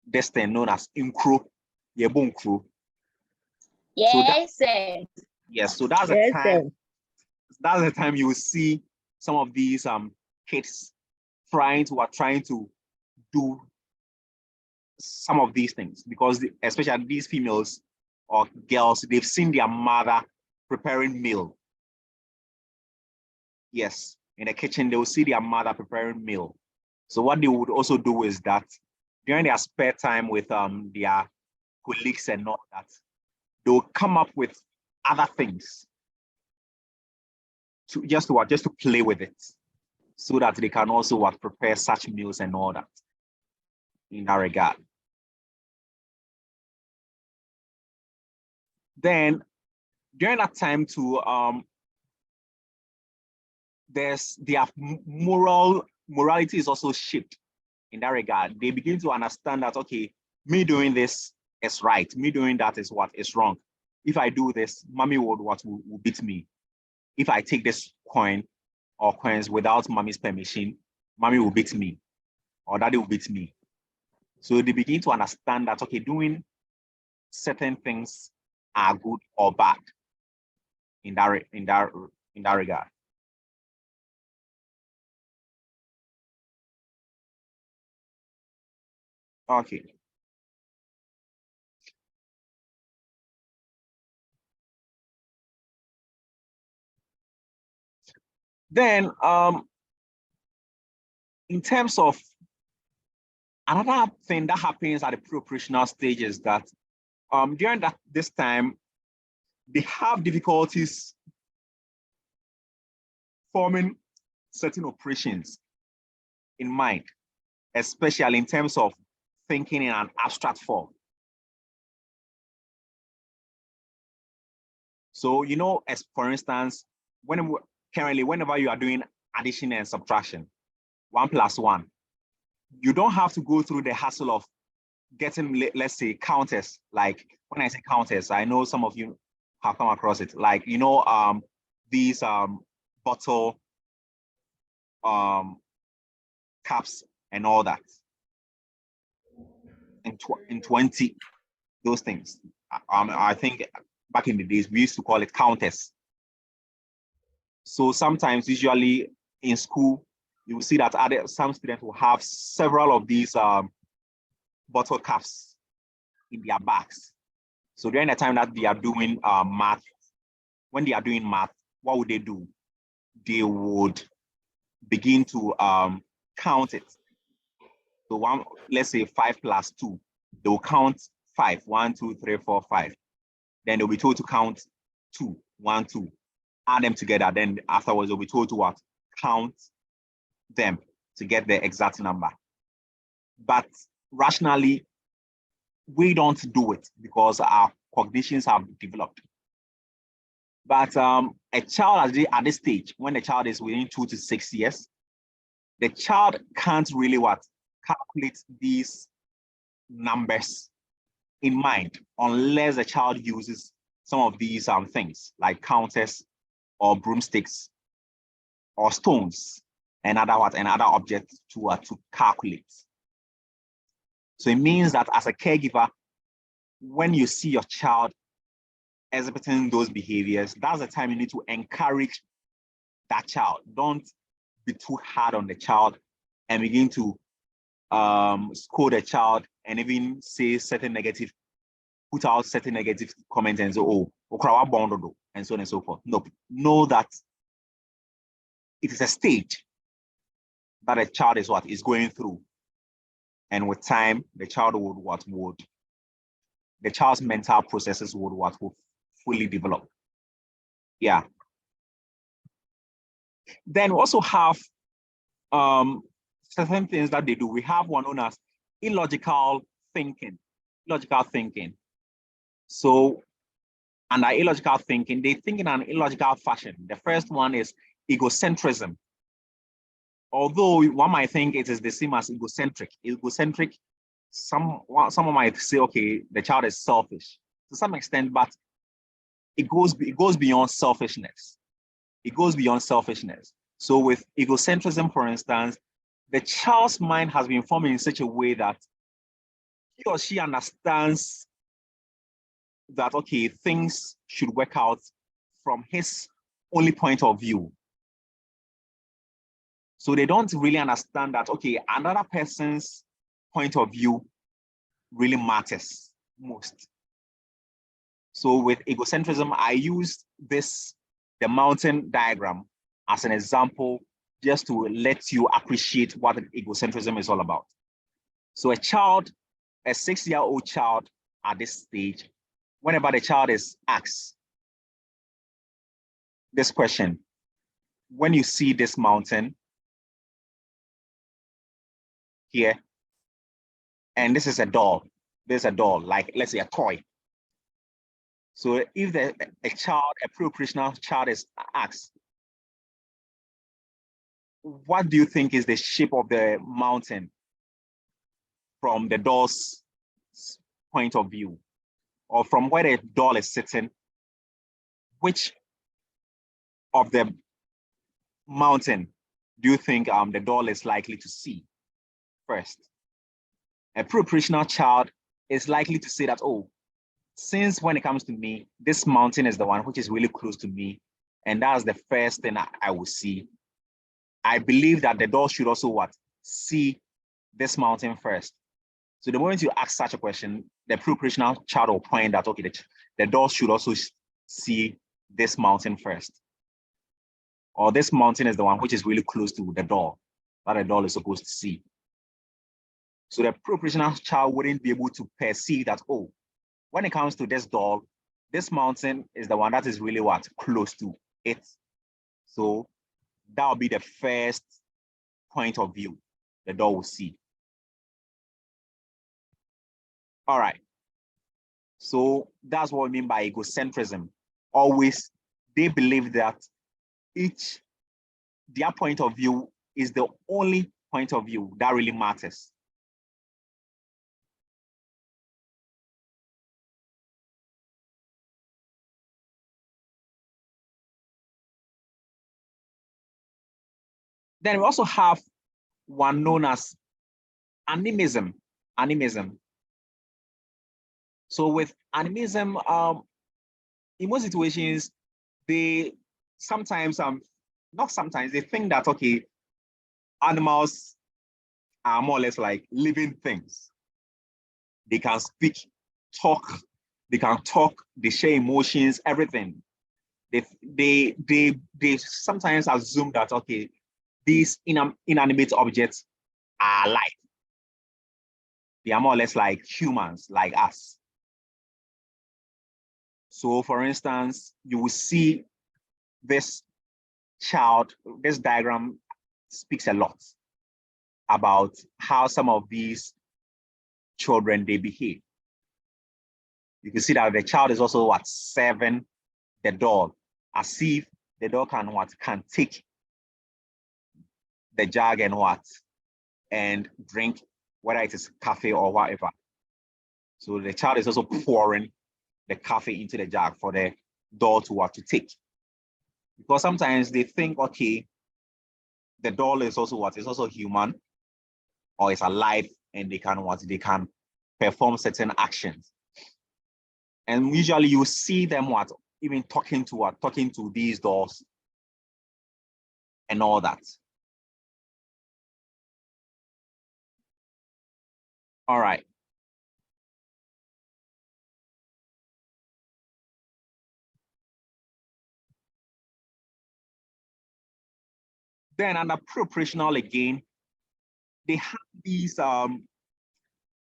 this thing known as incro, yebunkro. Yes, sir. Yes, so that's the time. That's the time you will see some of these kids trying to do some of these things, because especially these females or girls, they've seen their mother preparing meal. Yes, in the kitchen, they will see their mother preparing meal. So what they would also do is that during their spare time with their colleagues and all that, they'll come up with other things to just to play with it, so that they can also prepare such meals and all that in that regard. Then during that time too, their morality is also shaped in that regard. They begin to understand that, okay, me doing this is right, me doing that is what is wrong. If I do this, mommy will beat me. If I take this coin or coins without mommy's permission, mommy will beat me or daddy will beat me. So they begin to understand that, okay, doing certain things are good or bad in that regard. Okay. Then in terms of another thing that happens at the preoperational stage is that during this time, they have difficulties forming certain operations in mind, especially in terms of thinking in an abstract form. So, as for instance, whenever you are doing addition and subtraction, 1 + 1, you don't have to go through the hassle of getting, let's say, counters. Like when I say counters, I know some of you have come across it. Like, these bottle caps and all that. In 20, those things. I think back in the days, we used to call it counters. So sometimes, usually in school, you will see that some students will have several of these bottle caps in their bags. So during the time that they are doing math, when they are doing math, what would they do? They would begin to count it. So let's say 5 plus 2. They will count 5. 1, 2, 3, 4, 5. Then they'll be told to count 2. 1, 2. Add them together. Then afterwards, they'll be told to what? Count them to get the exact number. But rationally, we don't do it because our cognitions have developed. But a child at this stage, when the child is within 2 to 6 years, the child can't really calculate these numbers in mind unless the child uses some of these things like counters or broomsticks or stones and other objects to calculate. So it means that as a caregiver, when you see your child exhibiting those behaviors, that's the time you need to encourage that child. Don't be too hard on the child and begin to scold the child and even say put out certain negative comments and say, oh, and so on and so forth. No, know that it is a stage that a child is going through. And with time, the child the child's mental processes will fully develop. Yeah. Then we also have certain things that they do. We have one known as illogical thinking. Illogical thinking. So under illogical thinking, they think in an illogical fashion. The first one is egocentrism. Although one might think it is the same as egocentric. Egocentric, someone might say, okay, the child is selfish to some extent, but it goes beyond selfishness. It goes beyond selfishness. So with egocentrism, for instance, the child's mind has been formed in such a way that he or she understands that, okay, things should work out from his only point of view. So they don't really understand that, okay, another person's point of view really matters most. So with egocentrism, I used the mountain diagram as an example, just to let you appreciate what egocentrism is all about. So a 6-year-old child at this stage, whenever the child is asked this question, when you see this mountain here, and this is a doll, there's a doll, like let's say a toy. So if a preoperational child is asked, what do you think is the shape of the mountain from the doll's point of view, or from where the doll is sitting? Which of the mountain do you think the doll is likely to see first? A preoperational child is likely to say that, oh, since when it comes to me, this mountain is the one which is really close to me, and that's the first thing I will see. I believe that the doll should also see this mountain first. So the moment you ask such a question, the preoperational child will point that, okay, the doll should also see this mountain first. Or this mountain is the one which is really close to the doll, that the doll is supposed to see. So the preoperational child wouldn't be able to perceive that, oh, when it comes to this doll, this mountain is the one that is really close to it. So that will be the first point of view the doll will see. All right. So that's what we mean by egocentrism. Always, they believe that their point of view is the only point of view that really matters. Then we also have one known as animism. Animism. So with animism, in most situations, they sometimes, not sometimes, they think that, okay, animals are more or less like living things. They can speak, talk, they share emotions, everything. They sometimes assume that, okay, these inanimate objects are alive. They are more or less like humans, like us. So for instance, you will see this child, this diagram speaks a lot about how some of these children, they behave. You can see that the child is also what, serving the doll, as if the doll can take the jug and and drink, whether it is coffee or whatever. So the child is also pouring the coffee into the jug for the doll to take. Because sometimes they think, okay, the doll is also is also human or is alive, and they can perform certain actions. And usually you see them even talking to these dolls and all that. All right. Then under preoperational again, they have these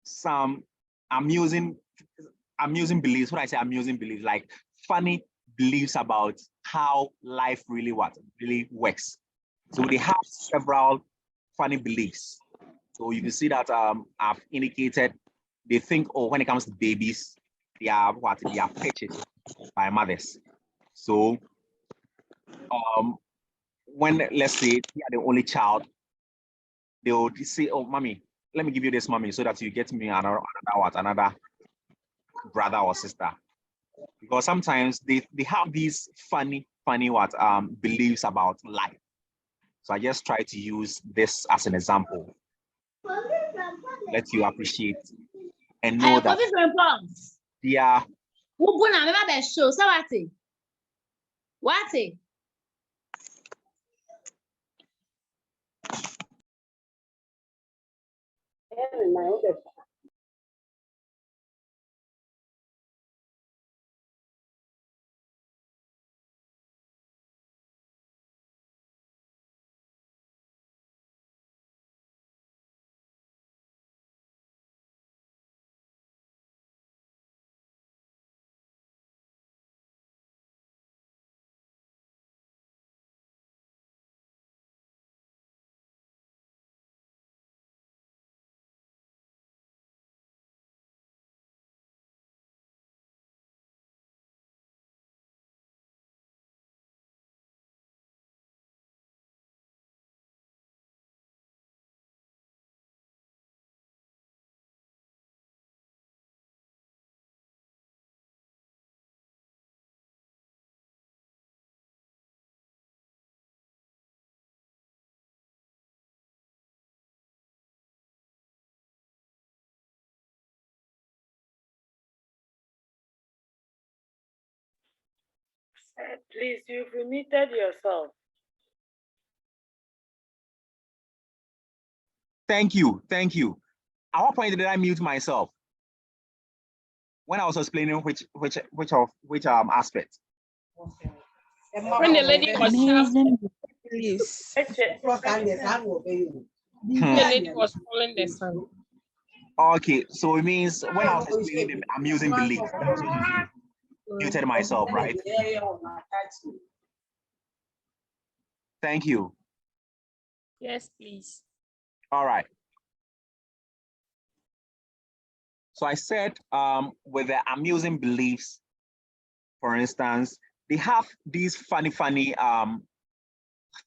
some amusing beliefs. What I say amusing beliefs, like funny beliefs about how life really works. So they have several funny beliefs. So you can see that I've indicated they think, oh, when it comes to babies, they are purchased by mothers. So when, let's say, they are the only child, they will say, oh, mommy, let me give you this, mommy, so that you get me another brother or sister. Because sometimes they have these funny beliefs about life. So I just try to use this as an example. Let you appreciate and know that they are. Please, you've muted yourself. Thank you. At what point did I mute myself? When I was explaining which aspect? When the lady was Amazing shouting, beliefs. the lady was calling the son. Okay, so it means when I was explaining the amusing beliefs, that's when I muted myself, right? Thank you. Yes, please. All right. So I said with the amusing beliefs, for instance, they have these funny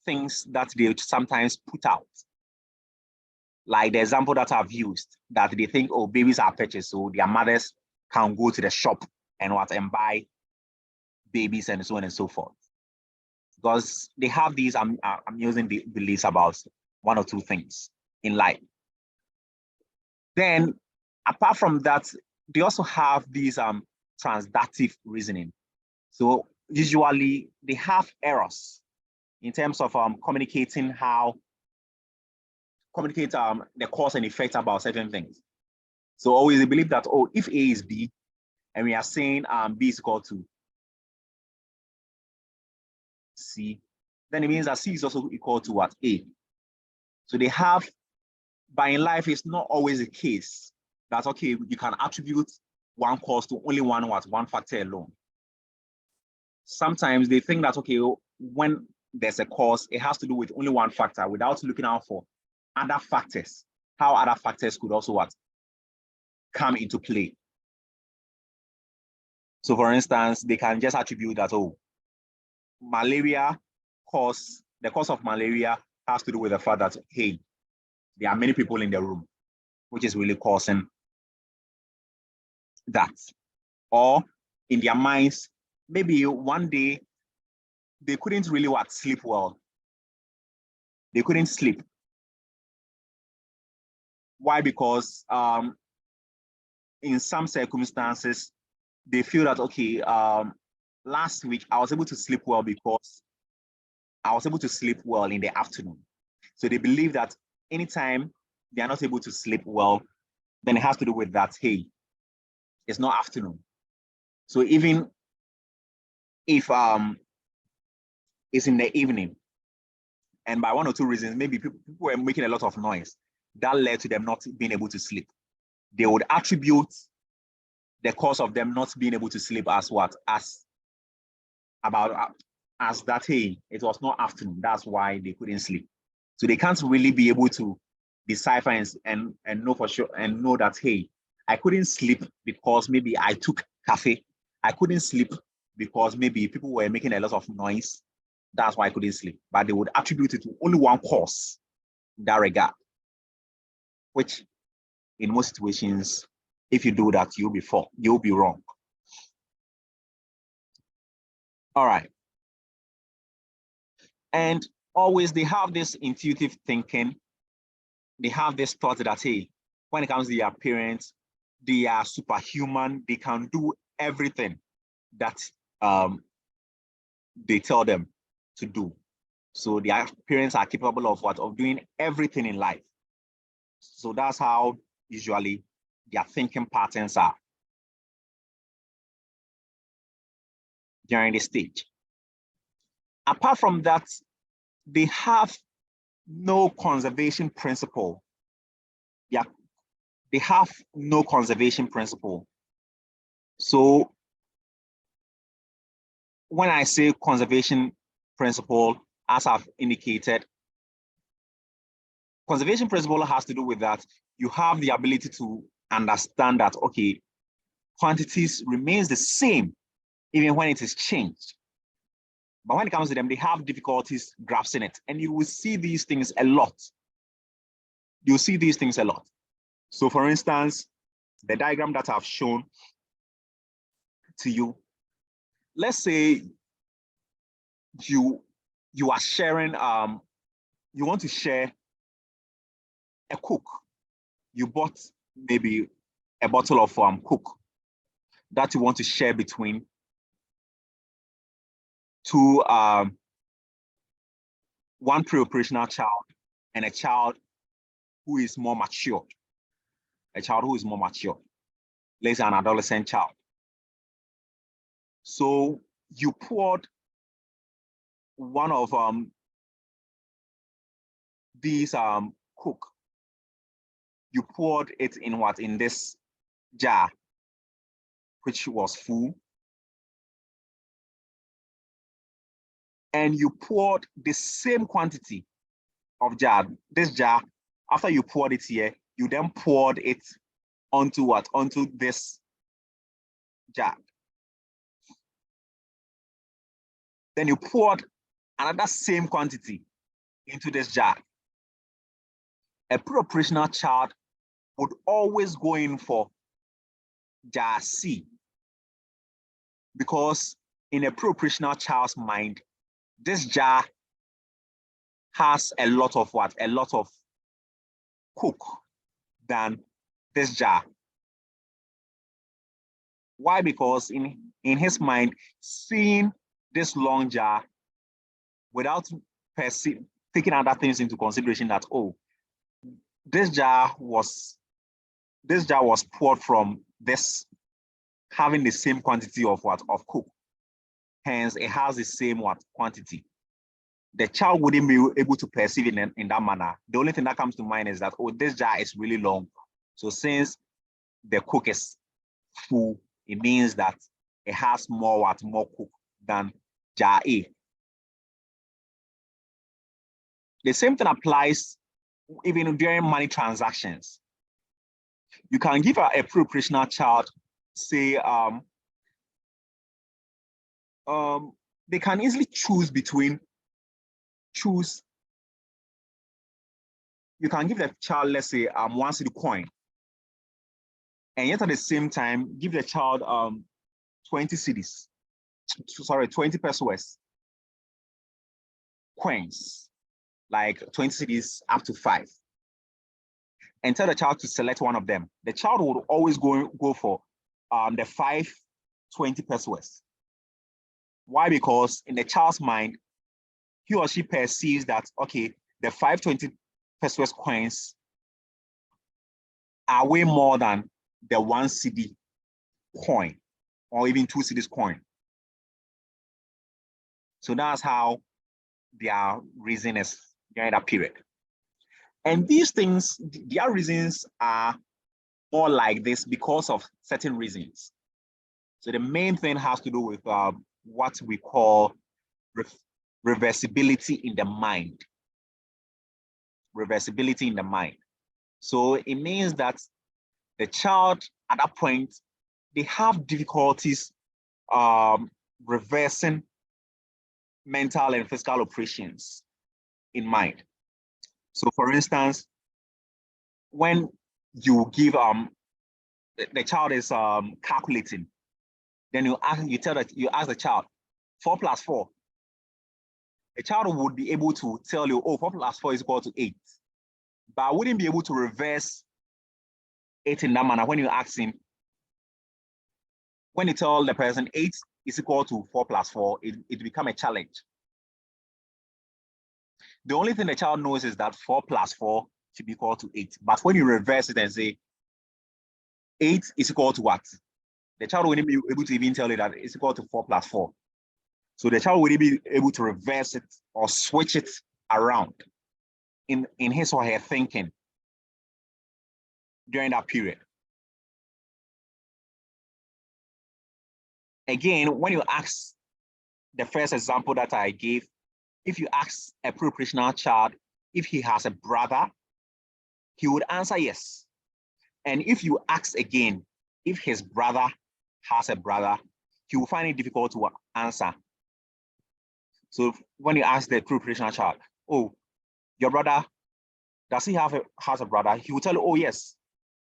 things that they sometimes put out. Like the example that I've used, that they think, oh, babies are purchased, so their mothers can go to the shop and buy babies and so on and so forth. Because they have these amusing beliefs about one or two things in life. Then, apart from that, they also have these transductive reasoning. So usually they have errors in terms of communicating the cause and effect about certain things. So always they believe that, oh, if A is B, and we are saying B is equal to C, then it means that C is also equal to what? A. So they have, but in life, it's not always the case that, okay, you can attribute one cause to only one factor alone. Sometimes they think that, okay, when there's a cause, it has to do with only one factor without looking out for other factors, how other factors could also come into play. So for instance, they can just attribute that, oh, the cause of malaria has to do with the fact that, hey, there are many people in the room, which is really causing that. Or in their minds, maybe one day they couldn't really sleep well. They couldn't sleep. Why? Because in some circumstances, they feel that, okay, last week I was able to sleep well because I was able to sleep well in the afternoon. So they believe that anytime they are not able to sleep well, then it has to do with that, hey, it's not afternoon. So even if it's in the evening, and by one or two reasons, maybe people were making a lot of noise, that led to them not being able to sleep. They would attribute the cause of them not being able to sleep as what? As that, hey, it was not afternoon. That's why they couldn't sleep. So they can't really be able to decipher and know for sure and know that, hey, I couldn't sleep because maybe I took cafe. I couldn't sleep because maybe people were making a lot of noise. That's why I couldn't sleep. But they would attribute it to only one cause in that regard, which in most situations, if you do that, you'll be wrong. All right. And always they have this intuitive thinking. They have this thought that, hey, when it comes to their parents, they are superhuman. They can do everything that they tell them to do. So their parents are capable of what? Of doing everything in life. So that's how usually their thinking patterns are during this stage. Apart from that, they have no conservation principle. Yeah, they have no conservation principle. So when I say conservation principle, as I've indicated, conservation principle has to do with that. You have the ability to understand that, okay, quantities remains the same even when it is changed. But when it comes to them, they have difficulties grasping it. And you will see these things a lot. You'll see these things a lot. So for instance, the diagram that I've shown to you, let's say you are sharing, you want to share a Coke. You bought maybe a bottle of Coke that you want to share between two, one preoperational child and a child who is more mature. A child who is more mature, let's say an adolescent child. So you poured one of these Coke. You poured it in what? In this jar, which was full. And you poured the same quantity of jar. This jar, after you poured it here, you then poured it onto what? Onto this jar. Then you poured another same quantity into this jar. A pre-operational child would always go in for jar C, because in a pre-operational child's mind, this jar has a lot of what? A lot of Coke than this jar. Why? Because in his mind, seeing this long jar without taking other things into consideration, that, oh, this jar was poured from this, having the same quantity of what? Of Coke. Hence, it has the same what? Quantity. The child wouldn't be able to perceive it in that manner. The only thing that comes to mind is that, oh, this jar is really long. So since the cook is full, it means that it has more cook than jar A. The same thing applies even during money transactions. You can give a preoperational child, say, they can easily choose. You can give the child, let's say, 1 cedi coin, and yet at the same time give the child 20 cedis, 20 pesos coins, like 20 cedis up to 5, and tell the child to select one of them. The child would always go for the 520 pesos. Why? Because in the child's mind, he or she perceives that, okay, the 520 pesos coins are way more than the 1 cedi coin or even 2 cedis coin. So that's how their reason is during that period. And these things, their reasons are more like this because of certain reasons. So the main thing has to do with what we call reversibility in the mind. Reversibility in the mind. So it means that the child at that point, they have difficulties reversing mental and physical operations in mind. So for instance, when you give the child is calculating, then you ask the child 4 plus 4. The child would be able to tell you, oh, 4 plus 4 is equal to 8, but I wouldn't be able to reverse it in that manner. When you ask him, when you tell the person 8 is equal to 4 plus 4, it becomes a challenge. The only thing the child knows is that 4 plus 4 should be equal to 8. But when you reverse it and say 8 is equal to what? The child wouldn't be able to even tell you that it's equal to 4 plus 4. So the child wouldn't be able to reverse it or switch it around in his or her thinking during that period. Again, when you ask the first example that I gave, if you ask a preoperational child if he has a brother, he would answer yes. And if you ask again if his brother has a brother, he will find it difficult to answer. So when you ask the preoperational child, oh, your brother, does he has a brother? He will tell you, oh yes,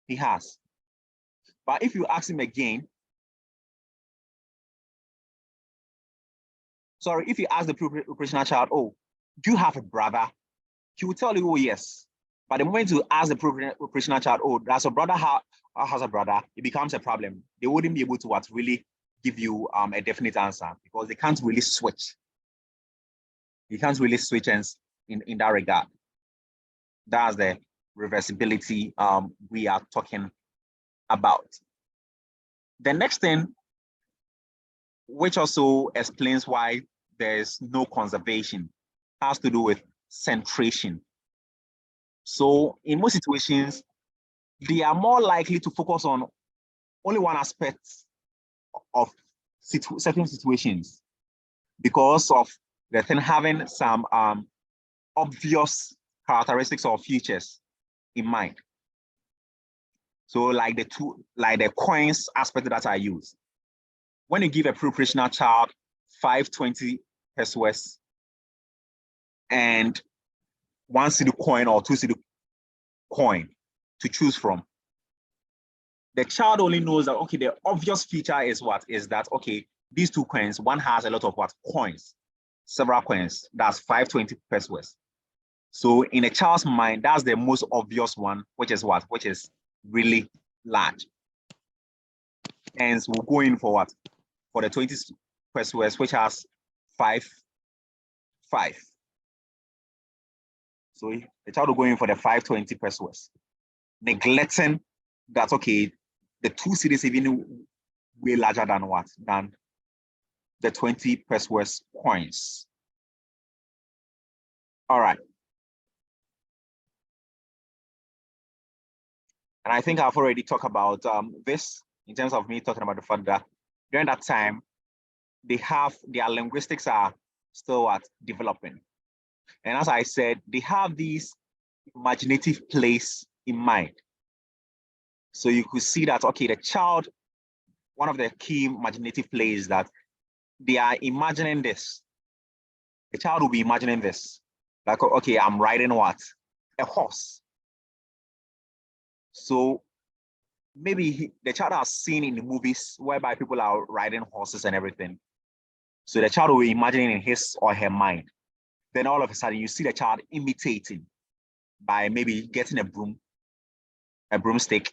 he has. But if you ask him again, sorry, if you ask the preoperational child, oh, do you have a brother? He will tell you, oh yes. But the moment you ask the preoperational child, oh, does a brother has a brother, it becomes a problem. They wouldn't be able to really give you a definite answer because they can't really switch. You can't really switch in that regard. That's the reversibility we are talking about. The next thing, which also explains why there's no conservation, has to do with centration. So in most situations, they are more likely to focus on only one aspect of certain situations because of the thing having some obvious characteristics or features in mind. So like the coins aspect that I use. When you give a preoperational child 520 pesos and 1 cedi coin or 2 cedi coin to choose from, the child only knows that, okay, the obvious feature is what? Is that, okay, these 2 coins, one has a lot of what? Coins, several coins, that's 520 pesos. So in a child's mind, that's the most obvious one, which is what? Which is really large. Hence, we'll go in for what? For the 20 pesos, which has 5. So the child will go in for the 520 pesos, neglecting that, okay, the 2 cedis even way larger than what? Than the 20 pesos coins. All right. And I think I've already talked about this in terms of me talking about the fact that during that time, they have their linguistics are still at developing. And as I said, they have these imaginative place in mind. So you could see that, okay, the child, one of the key imaginative plays that they are imagining this. The child will be imagining this. Like, okay, I'm riding what? A horse. So maybe the child has seen in the movies whereby people are riding horses and everything. So the child will be imagining in his or her mind. Then all of a sudden you see the child imitating by maybe getting a broomstick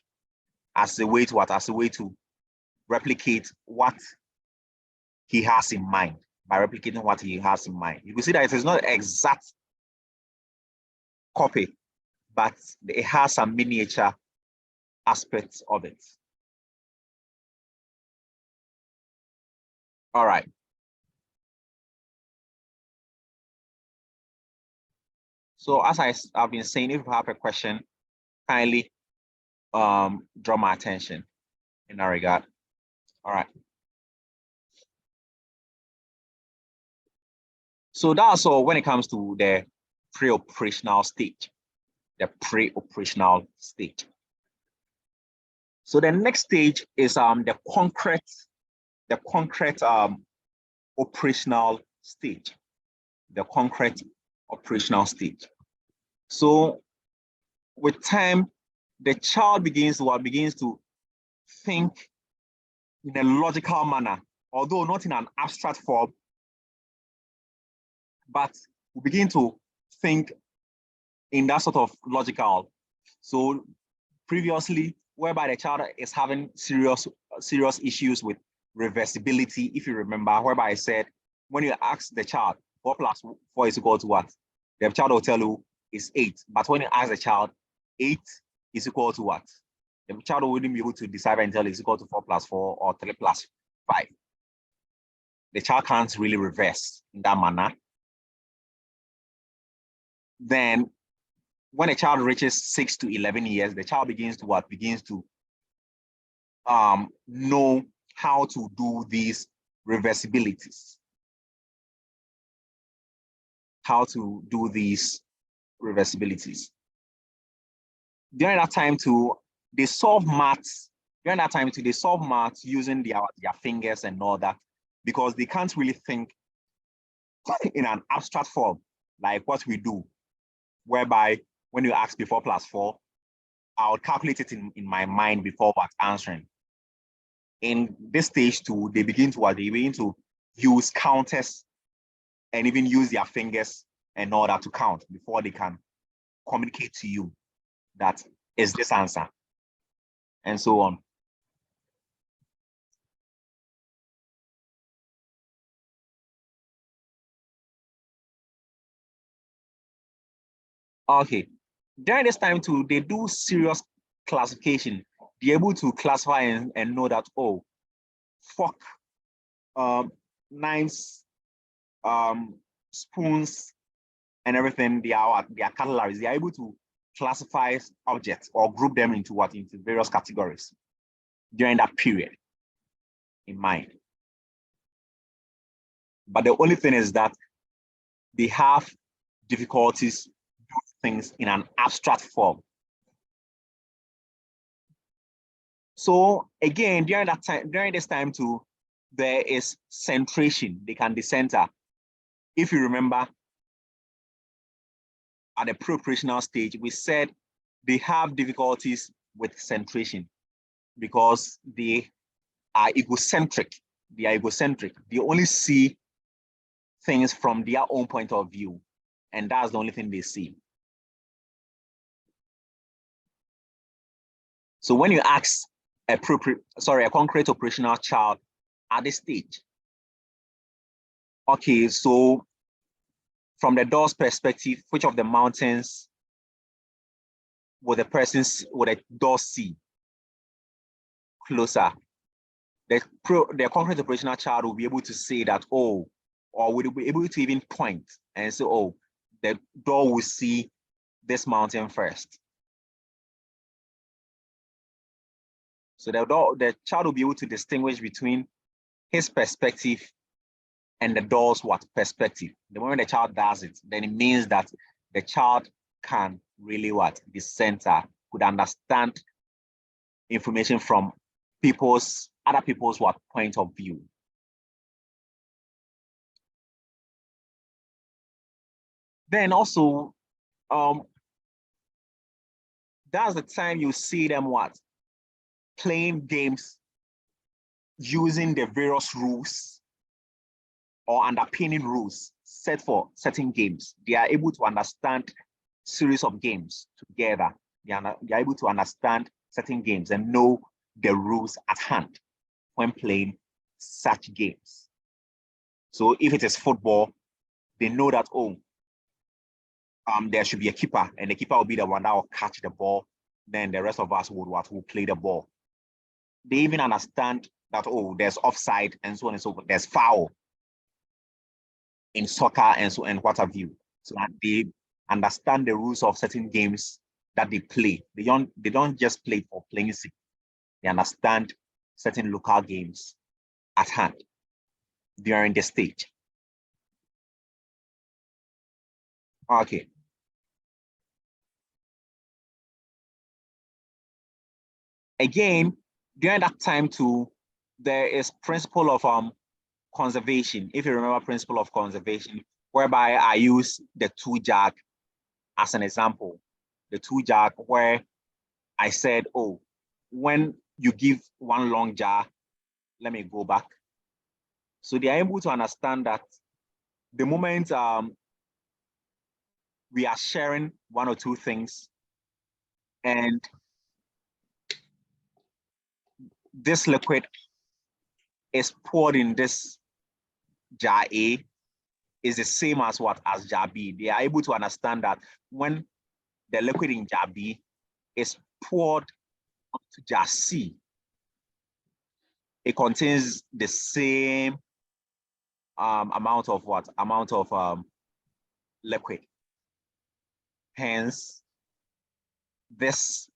as a way to what? As a way to replicate what he has in mind. By replicating what he has in mind. You can see that it is not exact copy, but it has some miniature aspects of it. All right. So as I've been saying, if you have a question, kindly draw my attention in that regard. All right. So that's all when it comes to the pre-operational stage, the pre-operational stage. So the next stage is the concrete operational stage, the concrete operational stage. So with time, the child begins to think in a logical manner, although not in an abstract form, but we begin to think in that sort of logical. So previously, whereby the child is having serious issues with reversibility, if you remember, whereby I said, when you ask the child, 4 plus 4 is equal to what? The child will tell you is 8. But when you ask the child, 8 is equal to what? The child wouldn't be able to decide until it's equal to 4 plus 4 or 3 plus 5. The child can't really reverse in that manner. Then when a child reaches 6 to 11 years, the child begins to what? Begins to know how to do these reversibilities. How to do these reversibilities. During that time too, they solve maths. During that time too, they solve maths using their fingers and all that, because they can't really think in an abstract form like what we do, whereby when you ask me 4 plus 4, I'll calculate it in my mind before what answering. In this stage too, they begin to use counters and even use their fingers and all that to count before they can communicate to you that is this answer, and so on. Okay, during this time too, they do serious classification. They're able to classify and know that, oh, fork, knives, spoons, and everything, they are cutleries. They are able to classify objects or group them into various categories during that period in mind. But the only thing is that they have difficulties doing things in an abstract form. So again, during this time too, there is centration. They can decenter. If you remember, at the pre-operational stage, we said they have difficulties with centration because they are egocentric. They are egocentric. They only see things from their own point of view, and that's the only thing they see. So when you ask a concrete operational child at this stage, okay, so from the door's perspective, which of the mountains would the door see closer? The concrete operational child will be able to say that, oh, or would be able to even point and say, oh, the door will see this mountain first. So the child will be able to distinguish between his perspective and the doll's perspective. The moment the child does it, then it means that the child can really the center, could understand information from other people's point of view. Then also, that's the time you see them playing games using the various rules or underpinning rules set for certain games. They are able to understand series of games together. They are able to understand certain games and know the rules at hand when playing such games. So if it is football, they know that, there should be a keeper, and the keeper will be the one that will catch the ball. Then the rest of us will play the ball. They even understand that, there's offside and so on and so forth. There's foul in soccer and what have you. So that they understand the rules of certain games that they play. They don't just play for playing sake. They understand certain local games at hand during the stage. Okay. Again, during that time too, there is principle of conservation. If you remember principle of conservation, whereby I use the 2 jug as an example. The 2 jug where I said, when you give one long jar, let me go back. So they are able to understand that the moment we are sharing 1 or 2 things, and this liquid is poured in this jar A, is the same as as jar B. They are able to understand that when the liquid in jar B is poured onto jar C, it contains the same amount of liquid. Hence, this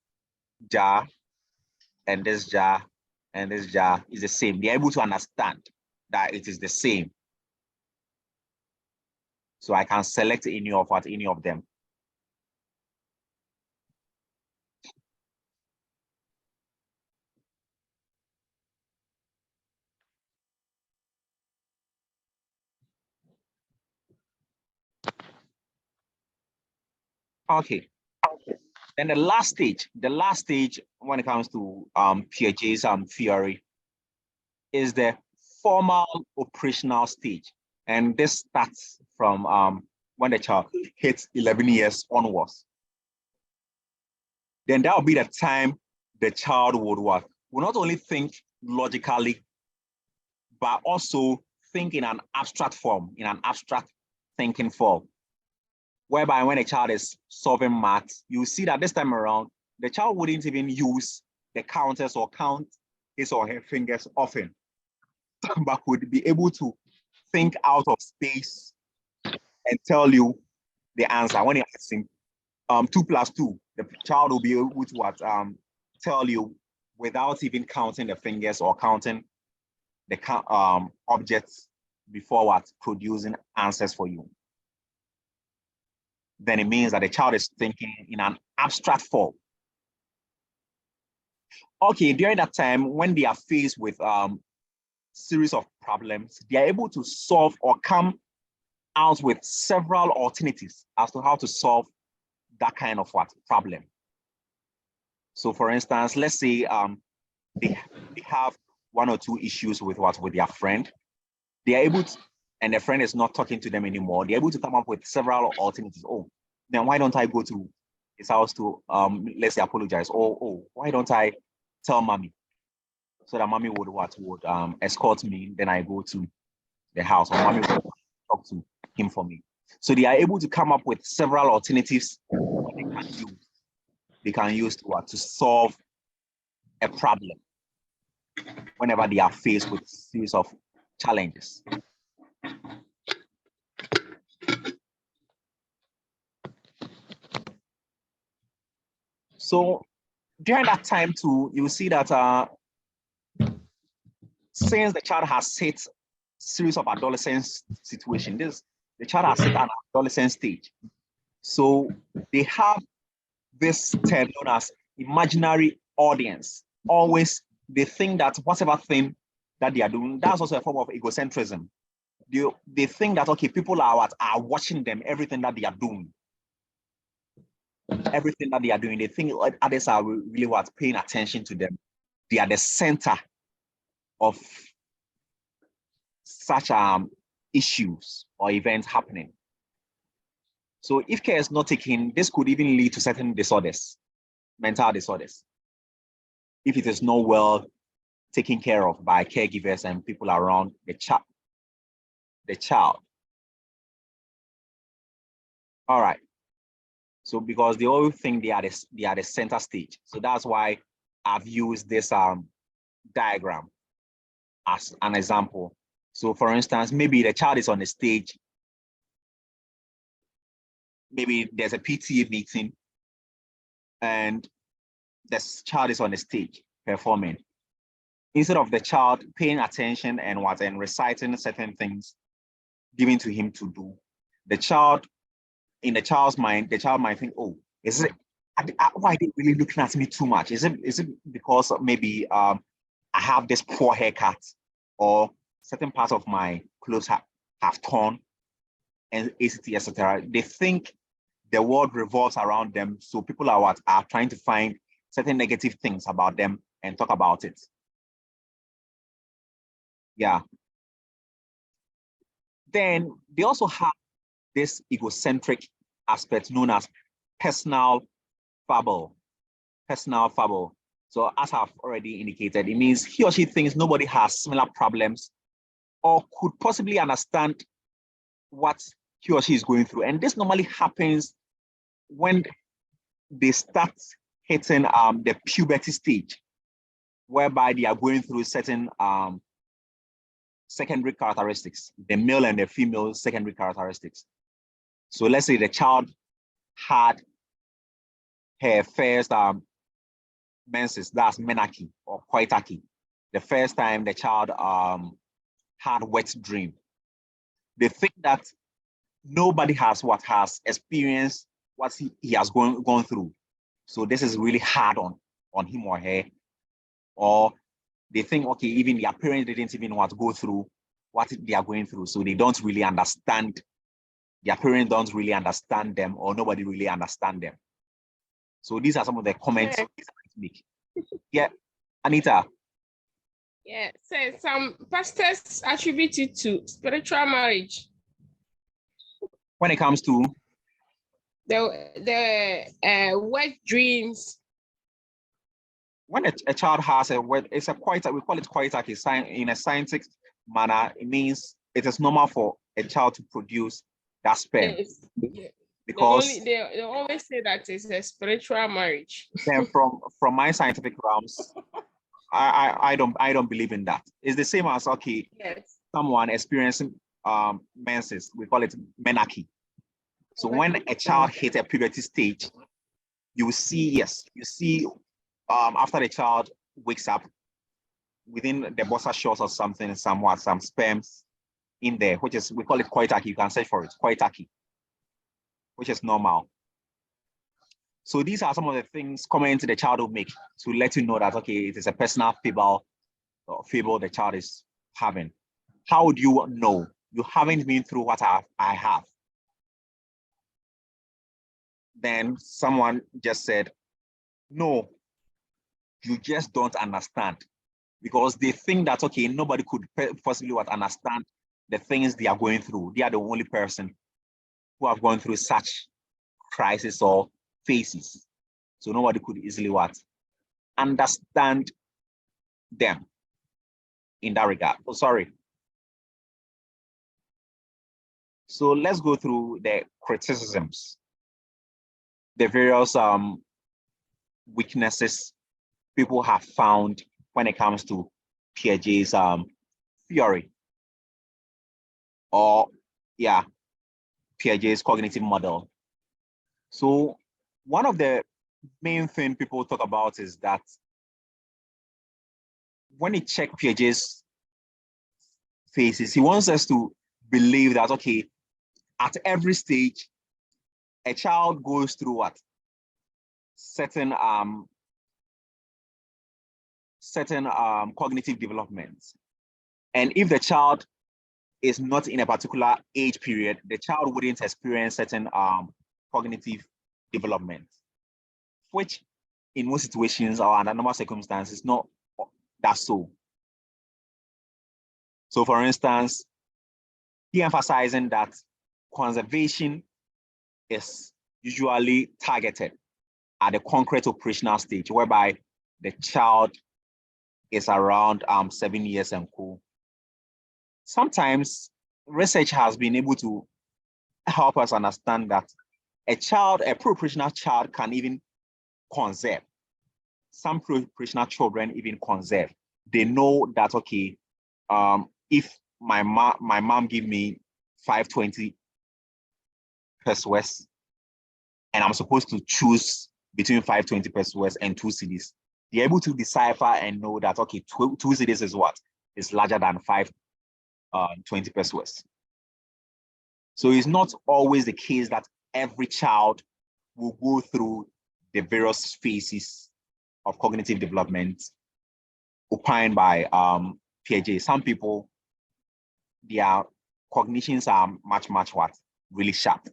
jar and this jar and this jar is the same. They're able to understand that it is the same. So I can select any of them. Okay. Then the last stage when it comes to Piaget's theory is the formal operational stage. And this starts from when the child hits 11 years onwards. Then that will be the time the child will not only think logically, but also think in an abstract form, in an abstract thinking form. Whereby when a child is solving maths, you see that this time around, the child wouldn't even use the counters or count his or her fingers often, but would be able to think out of space and tell you the answer. When you ask him 2 + 2, the child will be able to tell you without even counting the fingers or counting the objects before producing answers for you. Then it means that the child is thinking in an abstract form. Okay, during that time, when they are faced with series of problems, they are able to solve or come out with several alternatives as to how to solve that kind of problem. So for instance, let's say they have 1 or 2 issues with their friend. They are able to, and their friend is not talking to them anymore. They're able to come up with several alternatives. Then why don't I go to his house to let's say apologize? Why don't I tell mommy so that mommy would escort me? Then I go to the house, or mommy would talk to him for me. So they are able to come up with several alternatives they can use to solve a problem whenever they are faced with a series of challenges. So during that time too, you will see that since the child has hit series of adolescence situation, the child has hit an adolescent stage. So they have this term known as imaginary audience. Always they think that whatever thing that they are doing, that's also a form of egocentrism. They think that, okay, people are watching them, everything that they are doing. Everything that they are doing, they think others are really paying attention to them. They are the center of such issues or events happening. So if care is not taken, this could even lead to certain disorders, mental disorders, if it is not well taken care of by caregivers and people around the child. All right. So because they all think they are the center stage. So that's why I've used this diagram as an example. So for instance, maybe the child is on the stage. Maybe there's a PTA meeting and the child is on the stage performing. Instead of the child paying attention and reciting certain things given to him to do, in the child's mind, the child might think, oh, why are they really looking at me too much? Is it because maybe I have this poor haircut, or certain parts of my clothes have torn, and etc. They think the world revolves around them, so people are trying to find certain negative things about them and talk about it. Yeah. Then they also have this egocentric aspect known as personal fable. Personal fable. So as I've already indicated, it means he or she thinks nobody has similar problems or could possibly understand what he or she is going through. And this normally happens when they start hitting the puberty stage, whereby they are going through certain secondary characteristics, the male and the female secondary characteristics. So let's say the child had her first menses, that's menarche or koitaki. The first time the child had wet dream. They think that nobody has experienced what he has gone through. So this is really hard on him or her. Or they think, okay, even their parents didn't even go through what they are going through. So they don't really understand, their parents don't really understand them, or nobody really understand them. So these are some of the comments I make. Yeah, Anita. Yeah, so some pastors attribute it to spiritual marriage. When it comes to the wet dreams. When a child has it's a we call it koitaki in a scientific manner. It means it is normal for a child to produce that sperm. Yes. Because they always say that it's a spiritual marriage. Then from my scientific realms, I don't believe in that. It's the same as, okay, yes, someone experiencing menses, we call it menarche. So when a child hits a puberty stage, you see after the child wakes up, within the boxer shorts or something, some sperms in there, which is, we call it koitaki. You can search for it, koitaki, which is normal. So these are some of the things comments the child will make to let you know that, okay, it is a personal fable the child is having. How would you know? You haven't been through what I have. Then someone just said, no, you just don't understand, because they think that, okay, nobody could possibly understand the things they are going through. They are the only person who have gone through such crisis or phases. So nobody could easily understand them in that regard. Oh, sorry. So let's go through the criticisms, the various weaknesses people have found when it comes to Piaget's theory, or Piaget's cognitive model. So one of the main thing people talk about is that when you check Piaget's phases, he wants us to believe that, okay, at every stage, a child goes through what? Certain cognitive developments. And if the child is not in a particular age period, the child wouldn't experience certain cognitive development, which in most situations or under normal circumstances, not that so. So for instance, de-emphasizing that conservation is usually targeted at the concrete operational stage, whereby the child is around 7 years and cool. Sometimes research has been able to help us understand that a pre-operational child can even conserve. Some pre-operational children even conserve. They know that, okay, if my mom give me 520 pesos and I'm supposed to choose between 520 pesos and 2 cedis, they're able to decipher and know that, okay, 2 cedis is what? Is larger than 520 pesos. So it's not always the case that every child will go through the various phases of cognitive development opined by Piaget. Some people, their cognitions are much what? Really sharp.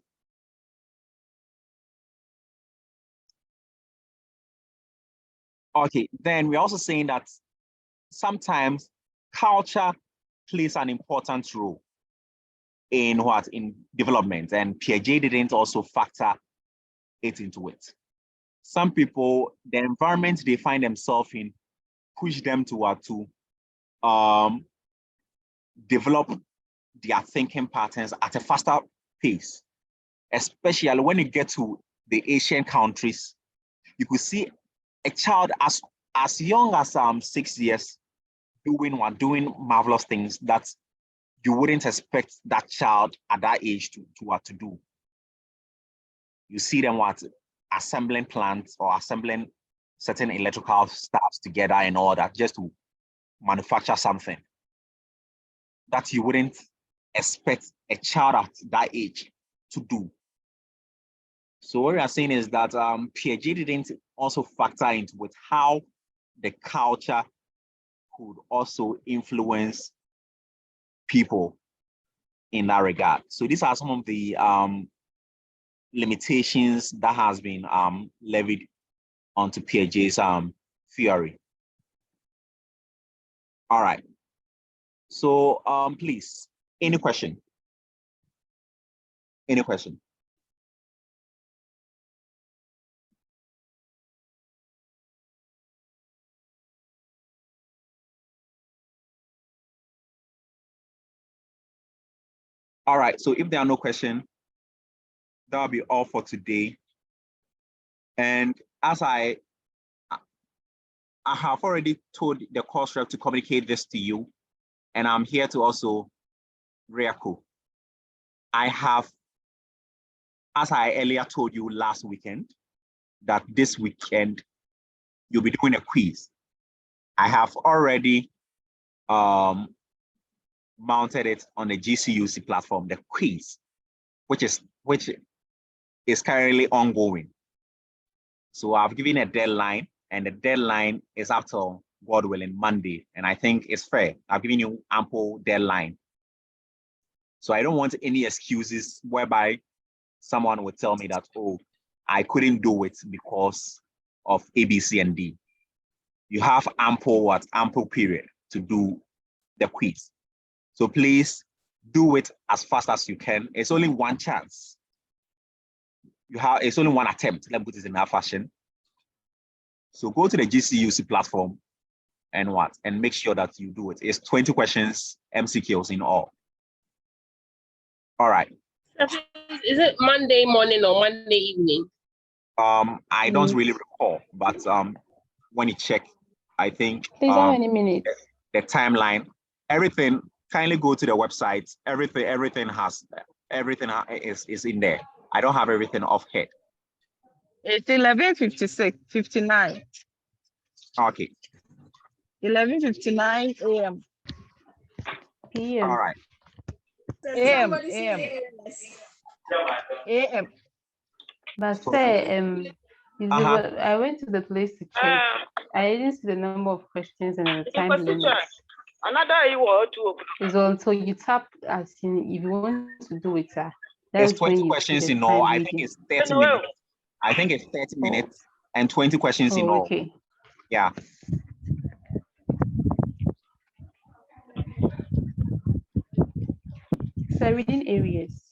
Okay, then we're also saying that sometimes culture plays an important role in what? In development, and Piaget didn't also factor it into it. Some people, the environment they find themselves in push them to develop their thinking patterns at a faster pace, especially when you get to the Asian countries. You could see a child as young as 6 years doing marvelous things that you wouldn't expect that child at that age to do. You see them assembling plants or assembling certain electrical stuffs together and all that just to manufacture something that you wouldn't expect a child at that age to do. So what we are saying is that Piaget didn't also factor into with how the culture could also influence people in that regard. So these are some of the limitations that has been levied onto Piaget's theory. All right. So please, any question? Any question? All right, so if there are no questions, that'll be all for today. And as I have already told the course rep to communicate this to you, and I'm here to also reecho. I have, as I earlier told you last weekend, that this weekend you'll be doing a quiz. I have already mounted it on the GCUC platform, the quiz, which is currently ongoing. So I've given a deadline, and the deadline is up till, God willing, Monday. And I think it's fair. I've given you ample deadline. So I don't want any excuses whereby someone would tell me that, oh, I couldn't do it because of A, B, C, and D. You have ample period to do the quiz. So please do it as fast as you can. It's only one chance. It's only one attempt. Let me put it in that fashion. So go to the GCUC platform and make sure that you do it. It's 20 questions, MCQs in all. All right. Is it Monday morning or Monday evening? I don't really recall, but when you check, I think Please, how many minutes? The timeline, everything. Kindly go to the website. Everything is in there. I don't have everything off head. It's 11:56, 59. Okay. 11:59 a.m. PM. All right. A.m. A.m. But So, say, uh-huh. I went to the place to check. I didn't see the number of questions and the time limit. Another you want to open. It's until you tap as in if you want to do it, There's that's when 20 you see questions the in all. time I think reading. it's 30 minutes. I think it's 30 minutes and 20 questions in all. Okay. Yeah. So reading areas.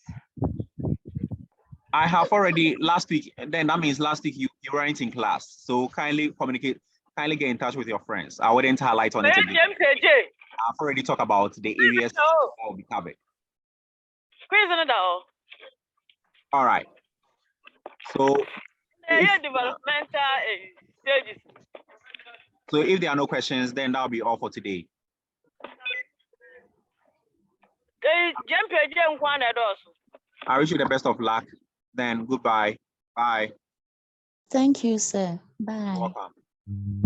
I have already last week, then that means last week you weren't in class. So kindly communicate, kindly get in touch with your friends. I wouldn't highlight on it again. I've already talked about the areas that will be covered. All right. So if there are no questions, then that'll be all for today. I wish you the best of luck. Then goodbye. Bye. Thank you, sir. Bye. You're welcome.